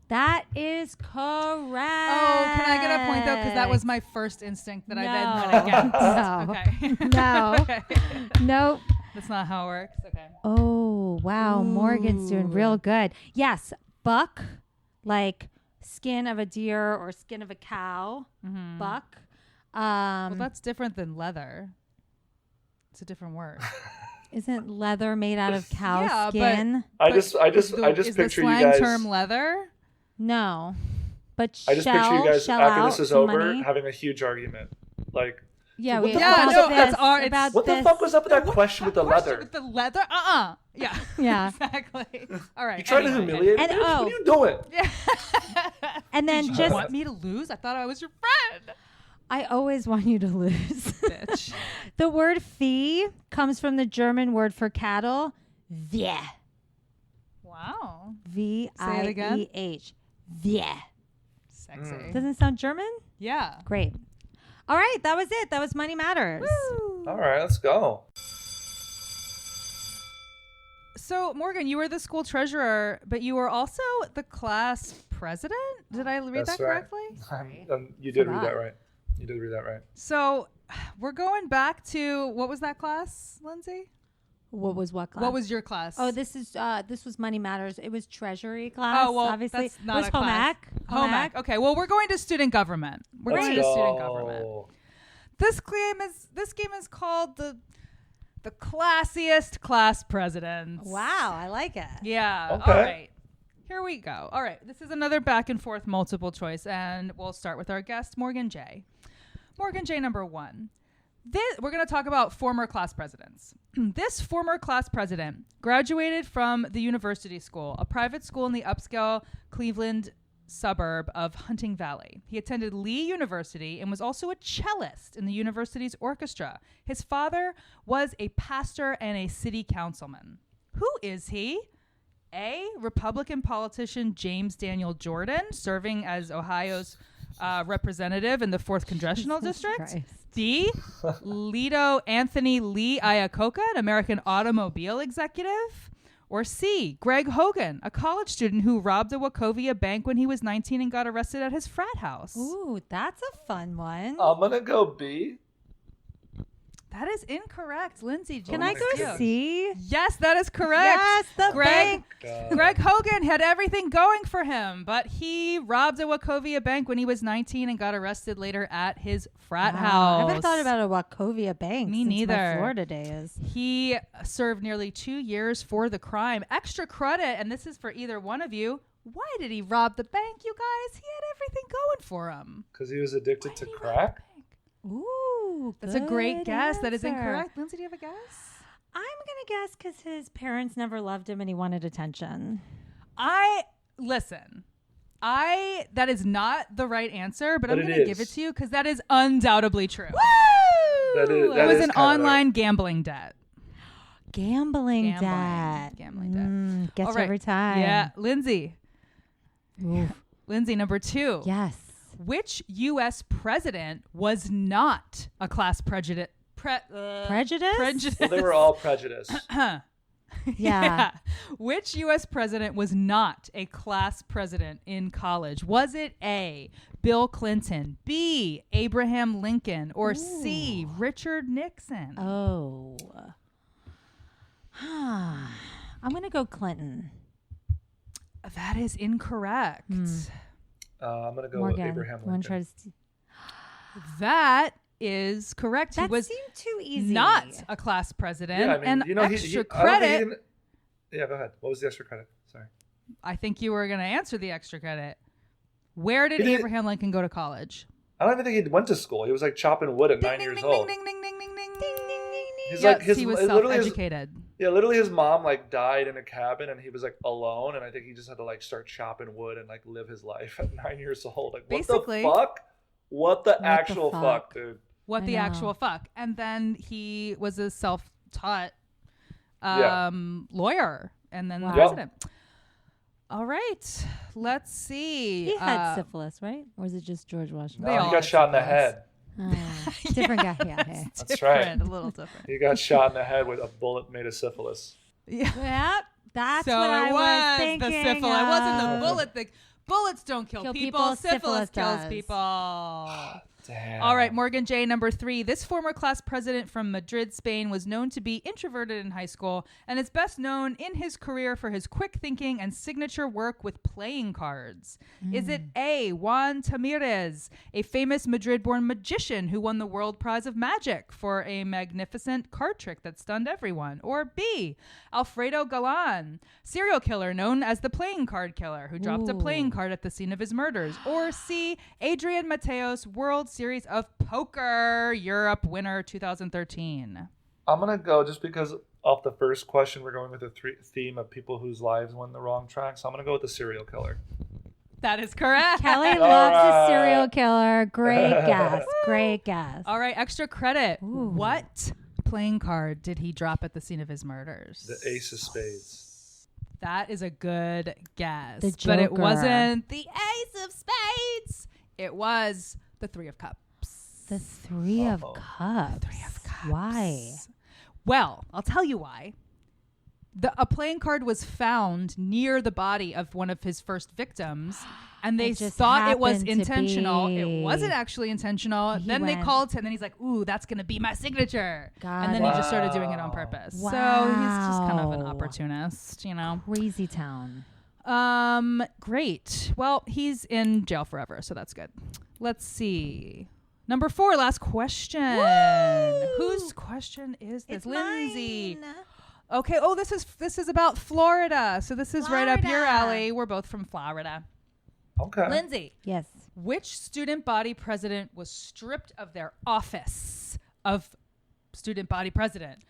That is correct. Oh, can I get a point though? Because that was my first instinct that I then went against. No. Okay. No. Okay. Nope. That's not how it works. Okay. Oh, wow. Morgan's doing real good. Yes. Buck, like skin of a deer or skin of a cow. Buck. Well, that's different than leather. It's a different word. Isn't leather made out of cow Yeah, but- skin? I just Is picture the you slang guys. term leather? No. But I just picture you guys shell after out this is some over money. having a huge argument. Like, Yeah, What we the Yeah, fuck? no, that's our. It's, what the this. fuck was up with that question with the question leather? with the leather? Yeah. Yeah. Exactly. All right. You trying to humiliate And- me? What oh. are you doing? Yeah. And then Did you just want me to lose? I thought I was your friend. I always want you to lose. Bitch. The word fee comes from the German word for cattle, Vieh. Wow. V-I-E-H. Vieh. Sexy. Doesn't it sound German? Yeah. Great. All right, that was it. That was Money Matters. All right, let's go. So, Morgan, you were the school treasurer, but you were also the class president? Did I read That's that right. correctly? You did read Forgot. that right. You did read that right. So, we're going back to, what was that class, Lindsay? What was what class? What was your class? Oh, this was Money Matters. It was Treasury class. Oh, well, obviously. that's not it was a class. home ec. Okay, well, we're going to student government. We're Let's going to student go. government. This game is called the classiest class presidents. Wow, I like it. Yeah. Okay. All right. Here we go. All right. This is another back and forth multiple choice, and we'll start with our guest, Morgan J. Morgan J. number 1. We're going to talk about former class presidents. This former class president graduated from the University School, a private school in the upscale Cleveland suburb of Hunting Valley. He attended Lee University and was also a cellist in the university's orchestra. His father was a pastor and a city councilman. Who is he? A, Republican politician James Daniel Jordan, serving as Ohio's representative in the 4th Congressional District. Christ. B, Leto Anthony Lee Iacocca, an American automobile executive. Or C, Greg Hogan, a college student who robbed a Wachovia bank when he was 19 and got arrested at his frat house. Ooh, that's a fun one. I'm gonna go B. That is incorrect, Lindsay. Can Oh I my go God. C? Yes, that is correct. Yes, the Greg. bank. Greg Hogan had everything going for him, but he robbed a Wachovia bank when he was 19 and got arrested later at his frat Wow, house. I haven't thought about a Wachovia bank Me since neither. my Florida days. He served nearly 2 years for the crime. Extra credit, and this is for either one of you. Why did he rob the bank, you guys? He had everything going for him. Because he was addicted Why to did he rob crack. the bank? Ooh, That's a great good guess. That is answer. incorrect. Lindsay, do you have a guess? I'm going to guess because his parents never loved him and he wanted attention. Listen. That is not the right answer, but I'm But it going to give it is. to you because that is undoubtedly true. That is- It that was is an kinda online gambling debt. Gambling debt. Gambling debt. Gets All you right. every time. Yeah. Lindsay. Lindsay, number 2. Yes. Which U.S. president was not a class prejudice? Prejudice? Well, they were all prejudiced. Yeah. Which U.S. president was not a class president in college? Was it A, Bill Clinton, B, Abraham Lincoln, or C, Richard Nixon? Oh. I'm going to go Clinton. That is incorrect. I'm gonna go Morgan, with Abraham you wanna try Lincoln. to That is correct. That he was seemed too easy. not a class president. Yeah, I mean, and you know, extra I don't think credit. he didn't- Yeah, go ahead. What was the extra credit? Sorry. I think you were going to answer the extra credit. Where did He did- Abraham Lincoln go to college? I don't even think he went to school. He was like chopping wood at 9 years old. Ding, ding, ding, ding, ding, ding, ding, ding, ding. He's Yes, like his he was literally his, self-educated. yeah, literally his mom like died in a cabin and he was like alone and I think he just had to like start chopping wood and like live his life at 9 years old. Like Basically. what the fuck? What the the actual fuck? fuck, dude? what I the know. actual fuck. And then he was a self-taught Yeah. lawyer and then Wow. the president. All right. Let's see. He had syphilis, right? Or was it just George Washington? They No, all he got had shot in the syphilis. head. Different guy. Yeah. That's right. Different, a little different. He got shot in the head with a bullet made of syphilis. Yeah. Yep. That's So what I it was the thinking. syphilis. It wasn't the of. bullet thing. Bullets don't kill people. Syphilis kills does. people. Damn. All right, Morgan J. number 3. This former class president from Madrid, Spain, was known to be introverted in high school and is best known in his career for his quick thinking and signature work with playing cards. Is it A, Juan Tamirez, a famous Madrid-born magician who won the World Prize of Magic for a magnificent card trick that stunned everyone? Or B, Alfredo Galan, serial killer known as the playing card killer who dropped a playing card at the scene of his murders? Or C, Adrian Mateos, World Series of Poker Europe winner 2013. I'm going to go just because off the first question, we're going with the theme of people whose lives went the wrong track. So I'm going to go with the serial killer. That is correct. Kelly All loves right. a serial killer. Great guess. Great guess. All right, extra credit. Ooh. What playing card did he drop at the scene of his murders? The ace of spades. That is a good guess. The But it Joker. wasn't the ace of spades. It was the 3 of cups. The 3 of Uh-oh. Cups. 3 of cups. Why? Well, I'll tell you why. A playing card was found near the body of one of his first victims, and they It just thought it was happened to intentional. be. It wasn't actually intentional. He Then they went- called him, and then he's like, "Ooh, that's gonna be my signature." Got And then it. he just started doing it on Wow. purpose. So he's just kind of an Wow. opportunist, you know. Crazy town. Great. Well, he's in jail forever, so that's good. Let's see. Number 4, last question. Whose question is this? Lindsay. Okay. Oh, this is about Florida. So this is right up your Florida. alley. We're both from Florida. Okay. Lindsay, Yes. which student body president was stripped of their office of student body president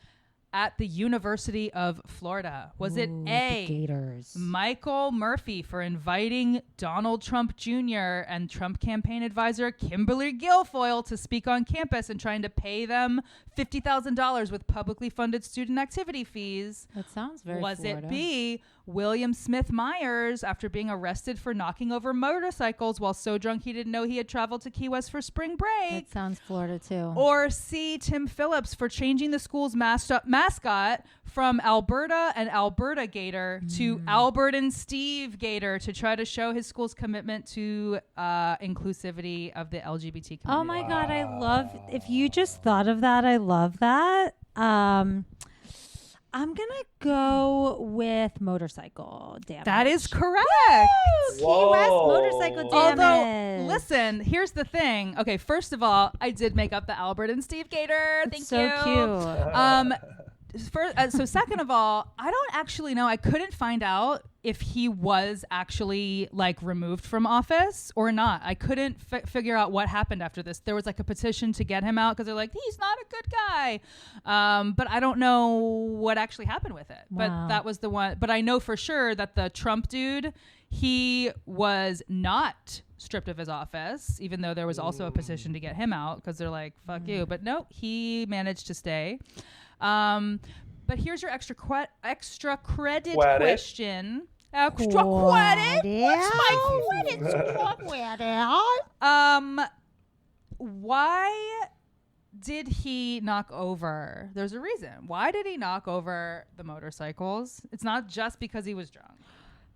at the University of Florida? Was it Ooh, the A, Gators. Michael Murphy for inviting Donald Trump Jr. and Trump campaign advisor Kimberly Guilfoyle to speak on campus and trying to pay them $50,000 with publicly funded student activity fees? That sounds very Was Florida. it B, William Smith Myers after being arrested for knocking over motorcycles while so drunk he didn't know he had traveled to Key West for spring break? That sounds Florida too. Or C, Tim Phillips for changing the school's mascot from Alberta and Alberta Gator to Albert and Steve Gator to try to show his school's commitment to inclusivity of the LGBT community. Oh my God, I love, if you just thought of that, I love that. I'm going to go with motorcycle damage. That is correct. Key West motorcycle damage. Although, listen, here's the thing. Okay, first of all, I did make up the Albert and Steve Gator. Thank so you. cute. So second of all, I don't actually know. I couldn't find out if he was actually like removed from office or not. I couldn't figure out what happened after this. There was like a petition to get him out because they're like, he's not a good guy. But I don't know what actually happened with it. Wow. But that was the one. But I know for sure that the Trump dude, he was not stripped of his office, even though there was also a petition to get him out because they're like, fuck you. But no, he managed to stay. But here's your extra credit question. Extra credit? What's my credit? Why did he knock over? There's a reason. Why did he knock over the motorcycles? It's not just because he was drunk.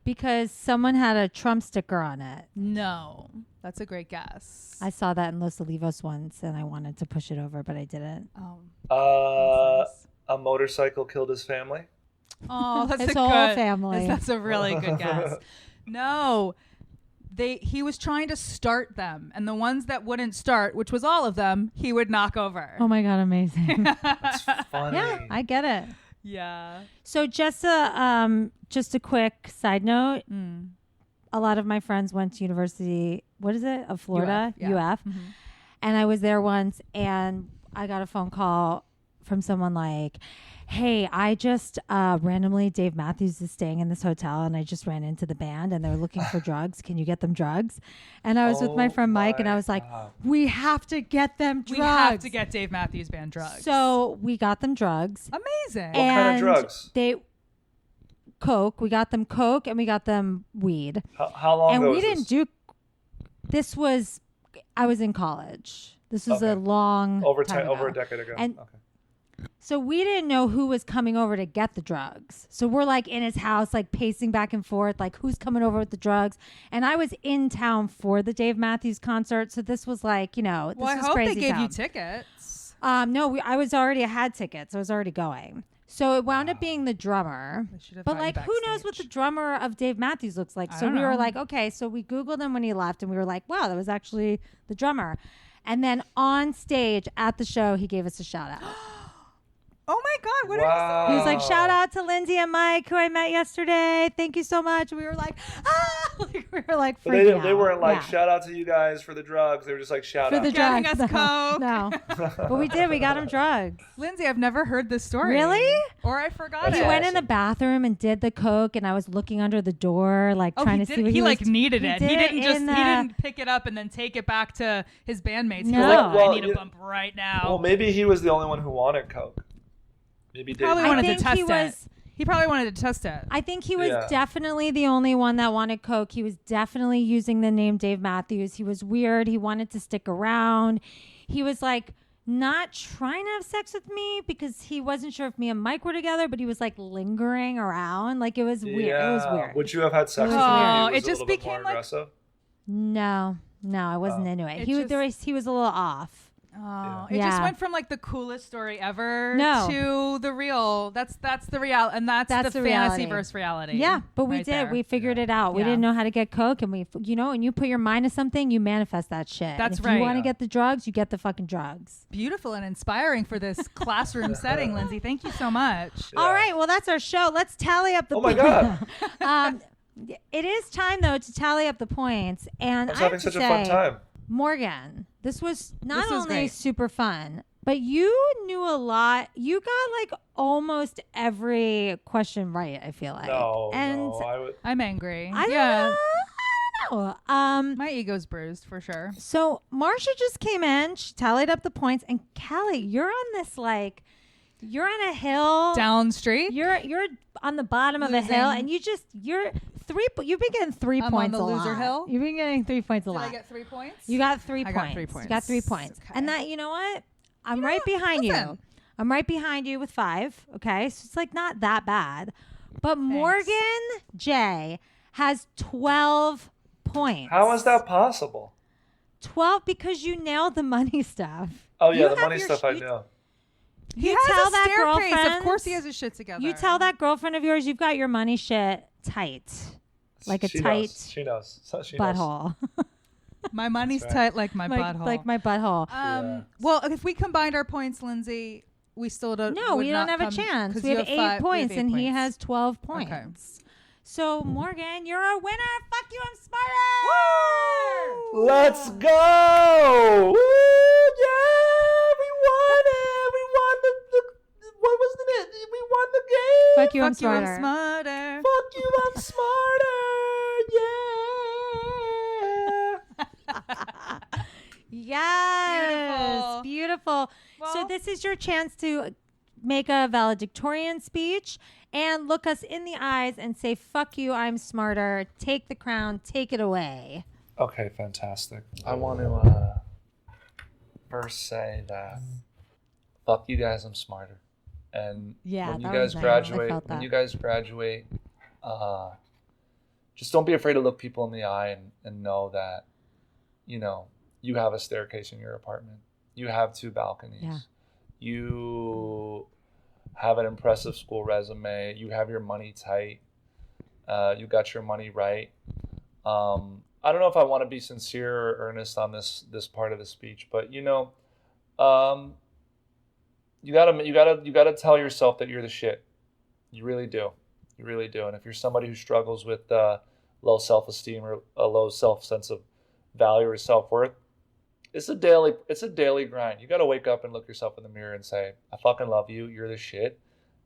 Because someone had a Trump sticker on it. No, that's a great guess. I saw that in Los Olivos once, and I wanted to push it over, but I didn't. A motorcycle killed his family. Oh, that's His a whole good family. That's a really good guess. No, he was trying to start them, and the ones that wouldn't start, which was all of them, he would knock over. Oh my God, amazing. That's funny. Yeah, I get it. Yeah. So just a quick side note. A lot of my friends went to University, what is it, of Florida, UF, yeah. UF. And I was there once, and I got a phone call from someone like, hey, I just randomly, Dave Matthews is staying in this hotel and I just ran into the band and they're looking for drugs. Can you get them drugs? And I was with my friend Mike and I was like, we have to get them drugs. We have to get Dave Matthews Band drugs. So we got them drugs. Amazing. What kind of drugs? Coke. We got them Coke and we got them weed. How long ago and we was didn't this? do, this was, I was in college. This was a long over time ago. over a decade ago. And so we didn't know who was coming over to get the drugs. So we're like in his house, like pacing back and forth, like who's coming over with the drugs. And I was in town for the Dave Matthews concert. So this was like, this well, was I hope crazy they gave town. you tickets. No, I had tickets. I was already going. So it wound up being the drummer. But like, who knows what the drummer of Dave Matthews looks like? So we were like, okay. So we Googled him when he left and we were like, wow, that was actually the drummer. And then on stage at the show, he gave us a shout out. Oh my God, what Wow. are He was like, shout out to Lindsey and Mike, who I met yesterday. Thank you so much. And we were like, we were like, But freaking they out. weren't like, Yeah. shout out to you guys for the drugs. They were just like, shout For out. the Getting drugs. us Coke. No. But we did. We got him drugs. Lindsay, I've never heard this story. Really? Or I forgot He it. went in the bathroom and did the Coke, and I was looking under the door, like trying to see what he was. like needed it. He did didn't just in he the- didn't pick it up and then take it back to his bandmates. He No. was like, Well, I need you- a bump right now. Well, maybe he was the only one who wanted Coke. Maybe Dave. Probably I wanted to think test he it. was- He probably wanted to test it. I think he was Yeah. definitely the only one that wanted Coke. He was definitely using the name Dave Matthews. He was weird. He wanted to stick around. He was like not trying to have sex with me because he wasn't sure if me and Mike were together, but he was like lingering around. Like it was weird. It was weird. Would you have had sex with him? Oh, If he it was a just little bit became more like- aggressive? No, I wasn't into it. It He just- was a little off. Oh, Yeah. it just Yeah. went from like the coolest story ever No. to the real. That's the real, and that's the the fantasy reality. versus reality. Yeah, but we right did. there. We figured it out. We Yeah. didn't know how to get Coke, and and you put your mind to something, you manifest that shit. That's and if right. you want to Yeah. get the drugs, you get the fucking drugs. Beautiful and inspiring for this classroom setting, Lindsay. Thank you so much. Yeah. All right, well that's our show. Let's tally up the. Oh my God. It is time though to tally up the points, and I was I have having to such a fun say, time. Morgan, this was not This was only great. super fun, but you knew a lot. You got like almost every question right. I feel like. No, and no. I would. I'm angry. I don't yeah, know. my ego's bruised for sure. So Marsha just came in. She tallied up the points, and Kelly, you're on this like, you're on a hill. Down street. You're on the bottom of a hill, Losing. and you've been getting 3 I'm points on the a loser lot. hill? You've been getting 3 points a Did lot. I get 3 points? You got 3 I points. got 3 You points. got 3 points. Okay. And that, you know what? I'm You know right what? behind you. Listen. I'm right behind you with 5. Okay, so it's like not that bad. But Morgan J has 12 points. How is that possible? 12 because you nailed the money stuff. Oh yeah, You the have money your stuff I sh- know. He You has tell a that staircase. Of girlfriend- course, he has his shit together. You tell that girlfriend of yours you've got your money shit tight. Like a She tight knows. She knows. She knows. butthole. My money's That's right. tight like my butthole. Like my butthole. Yeah. Well, if we combined our points, Lindsay, we still don't. No, would we don't not have a come- chance. 'cause We you have 8 5 points, and he points. has 12 points. Okay. So, Morgan, you're our winner. Fuck you, I'm smarter. Let's go! Woo! Yeah, we won it. We won the what was the name? We won the game. Fuck you, I'm Fuck you, I'm smarter. smarter. Fuck you, I'm smarter. Yeah. Yes. Beautiful. So, Well- this is your chance to make a valedictorian speech and look us in the eyes and say, fuck you, I'm smarter. Take the crown. Take it away. Okay, fantastic. I want to first say that fuck you guys, I'm smarter. And Yeah, when you that guys was nice. I graduate, felt that. just don't be afraid to look people in the eye and know that, you have a staircase in your apartment. You have 2 balconies. Yeah. You have an impressive school resume. You have your money tight. You got your money right. I don't know if I want to be sincere or earnest on this part of the speech, but you gotta tell yourself that you're the shit. You really do. You really do. And if you're somebody who struggles with low self-esteem or a low sense of value or self-worth, it's a daily grind. You got to wake up and look yourself in the mirror and say, I fucking love you. You're the shit.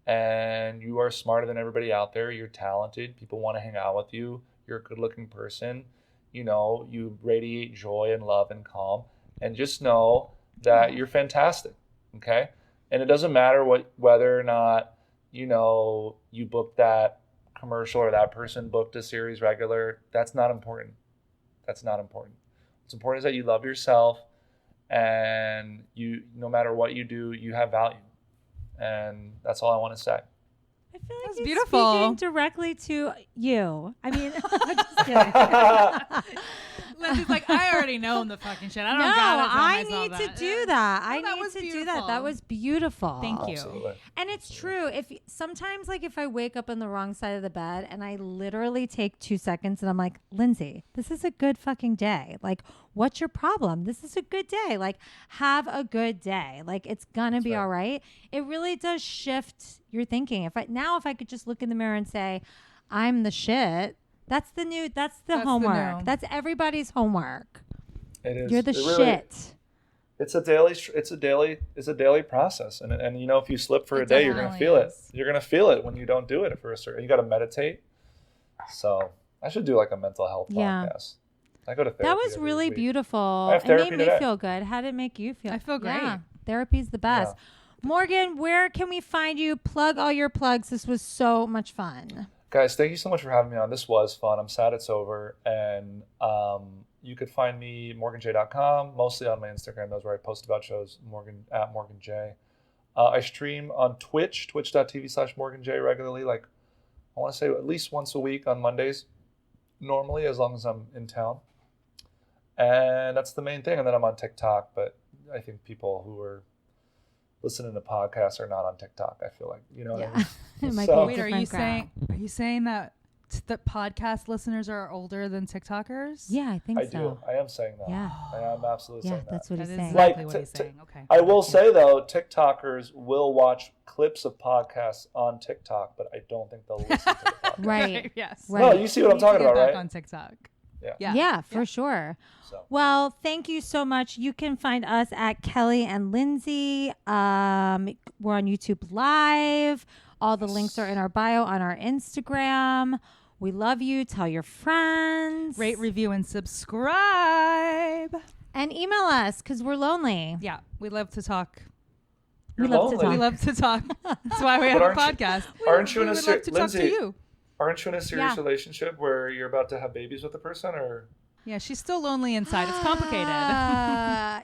and you are smarter than everybody out there. You're talented. People want to hang out with you. You're a good-looking person. You know, you radiate joy and love and calm. And just know that you're fantastic, okay? And it doesn't matter whether or not, you know, you booked that commercial or that person booked a series regular. That's not important. That's not important. What's important is that you love yourself, and you, no matter what you do, you have value. And that's all I want to say. I feel like That's he's beautiful. speaking directly to you. I mean, I'm just kidding. Lindsay's like, I already know the fucking shit. I don't No, gotta tell I myself need to that. do that. No, I that need was to do that. beautiful. That was beautiful. Thank you. Absolutely. And it's true. If sometimes, like, if I wake up on the wrong side of the bed and I literally take 2 seconds and I'm like, Lindsay, this is a good fucking day. Like, what's your problem? This is a good day. Like, have a good day. Like, it's gonna be right. all right. It really does shift your thinking. If I could just look in the mirror and say, I'm the shit. That's the homework. new. That's everybody's homework. It is. You're the It really- shit. It's a daily process, and you know, if you slip for a It day, you're gonna definitely feel is. it. You're gonna feel it when you don't do it for a certain. You got to meditate. So I should do like a mental health Yeah. podcast. I go to therapy. That was every really week. beautiful. I have It made therapy me today. feel good. How did it make you feel? I feel great. Yeah, therapy's the best. Morgan, where can we find you? Plug all your plugs. This was so much fun. Guys, thank you so much for having me on. This was fun. I'm sad it's over, and you could find me morganj.com, mostly on my Instagram. That's where I post about shows. @morganj. I stream on Twitch, twitch.tv/morganj regularly. Like, I want to say at least once a week on Mondays, normally, as long as I'm in town. And that's the main thing. And then I'm on TikTok, but I think people who are listening to podcasts are not on TikTok. I feel like, you know what I mean? It might So- be a Wait, are different you crowd. saying that podcast listeners are older than TikTokers? Yeah, I think I so. do. I am saying that. Yeah. I am absolutely Yeah, saying that. that's what That he's is saying. exactly Like, what he's saying. Okay. I will say, though, TikTokers will watch clips of podcasts on TikTok, but I don't think they'll listen to the podcast. Right. Yes. Right. No, you see what I'm Need to talking get about, back right? on TikTok. Yeah. Yeah, for sure. So. Well, thank you so much. You can find us at Kelly and Lindsay. We're on YouTube Live. All the links are in our bio on our Instagram. We love you. Tell your friends. Rate, review, and subscribe. And email us because we're lonely. Yeah, we love to talk. We You're love to lonely. We love to talk. That's why we have But a aren't you- podcast. aren't you in we a would ser- love to talk Lindsay- to you? Aren't you in a serious Yeah. relationship where you're about to have babies with the person, or? Yeah, she's still lonely inside. It's complicated. Yeah.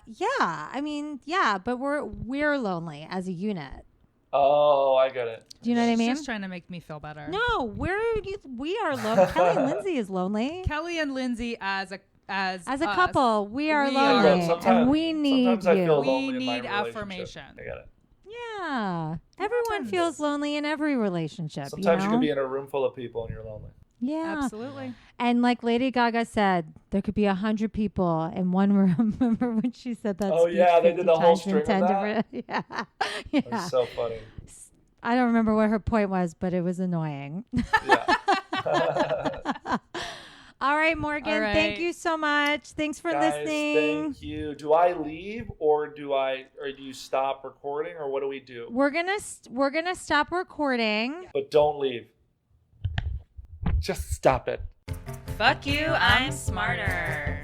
I mean, yeah, but we're lonely as a unit. Oh, I get it. Do you know what I She's mean? just trying to make me feel better. No, we are lonely. Kelly and Lindsay is lonely. Kelly and Lindsay as a As a us, couple, we are we lonely, are- and we need sometimes I feel you. lonely in my need relationship. affirmation. I get it. Yeah, everyone happens. feels lonely in every relationship. Sometimes you know? can be in a room full of people and you're lonely. Yeah, Absolutely. and like Lady Gaga said, there could be 100 people in one room. Remember when she said that? Oh, speech yeah, they 50 did the whole times in string of 10 that. different- Yeah, It's yeah. so funny. I don't remember what her point was, but it was annoying. Yeah. All right, Morgan. All right. Thank you so much. Thanks for Guys, listening. thank you. Do I leave or do you stop recording, or what do we do? We're gonna stop recording. But don't leave. Just stop it. Fuck you, I'm smarter.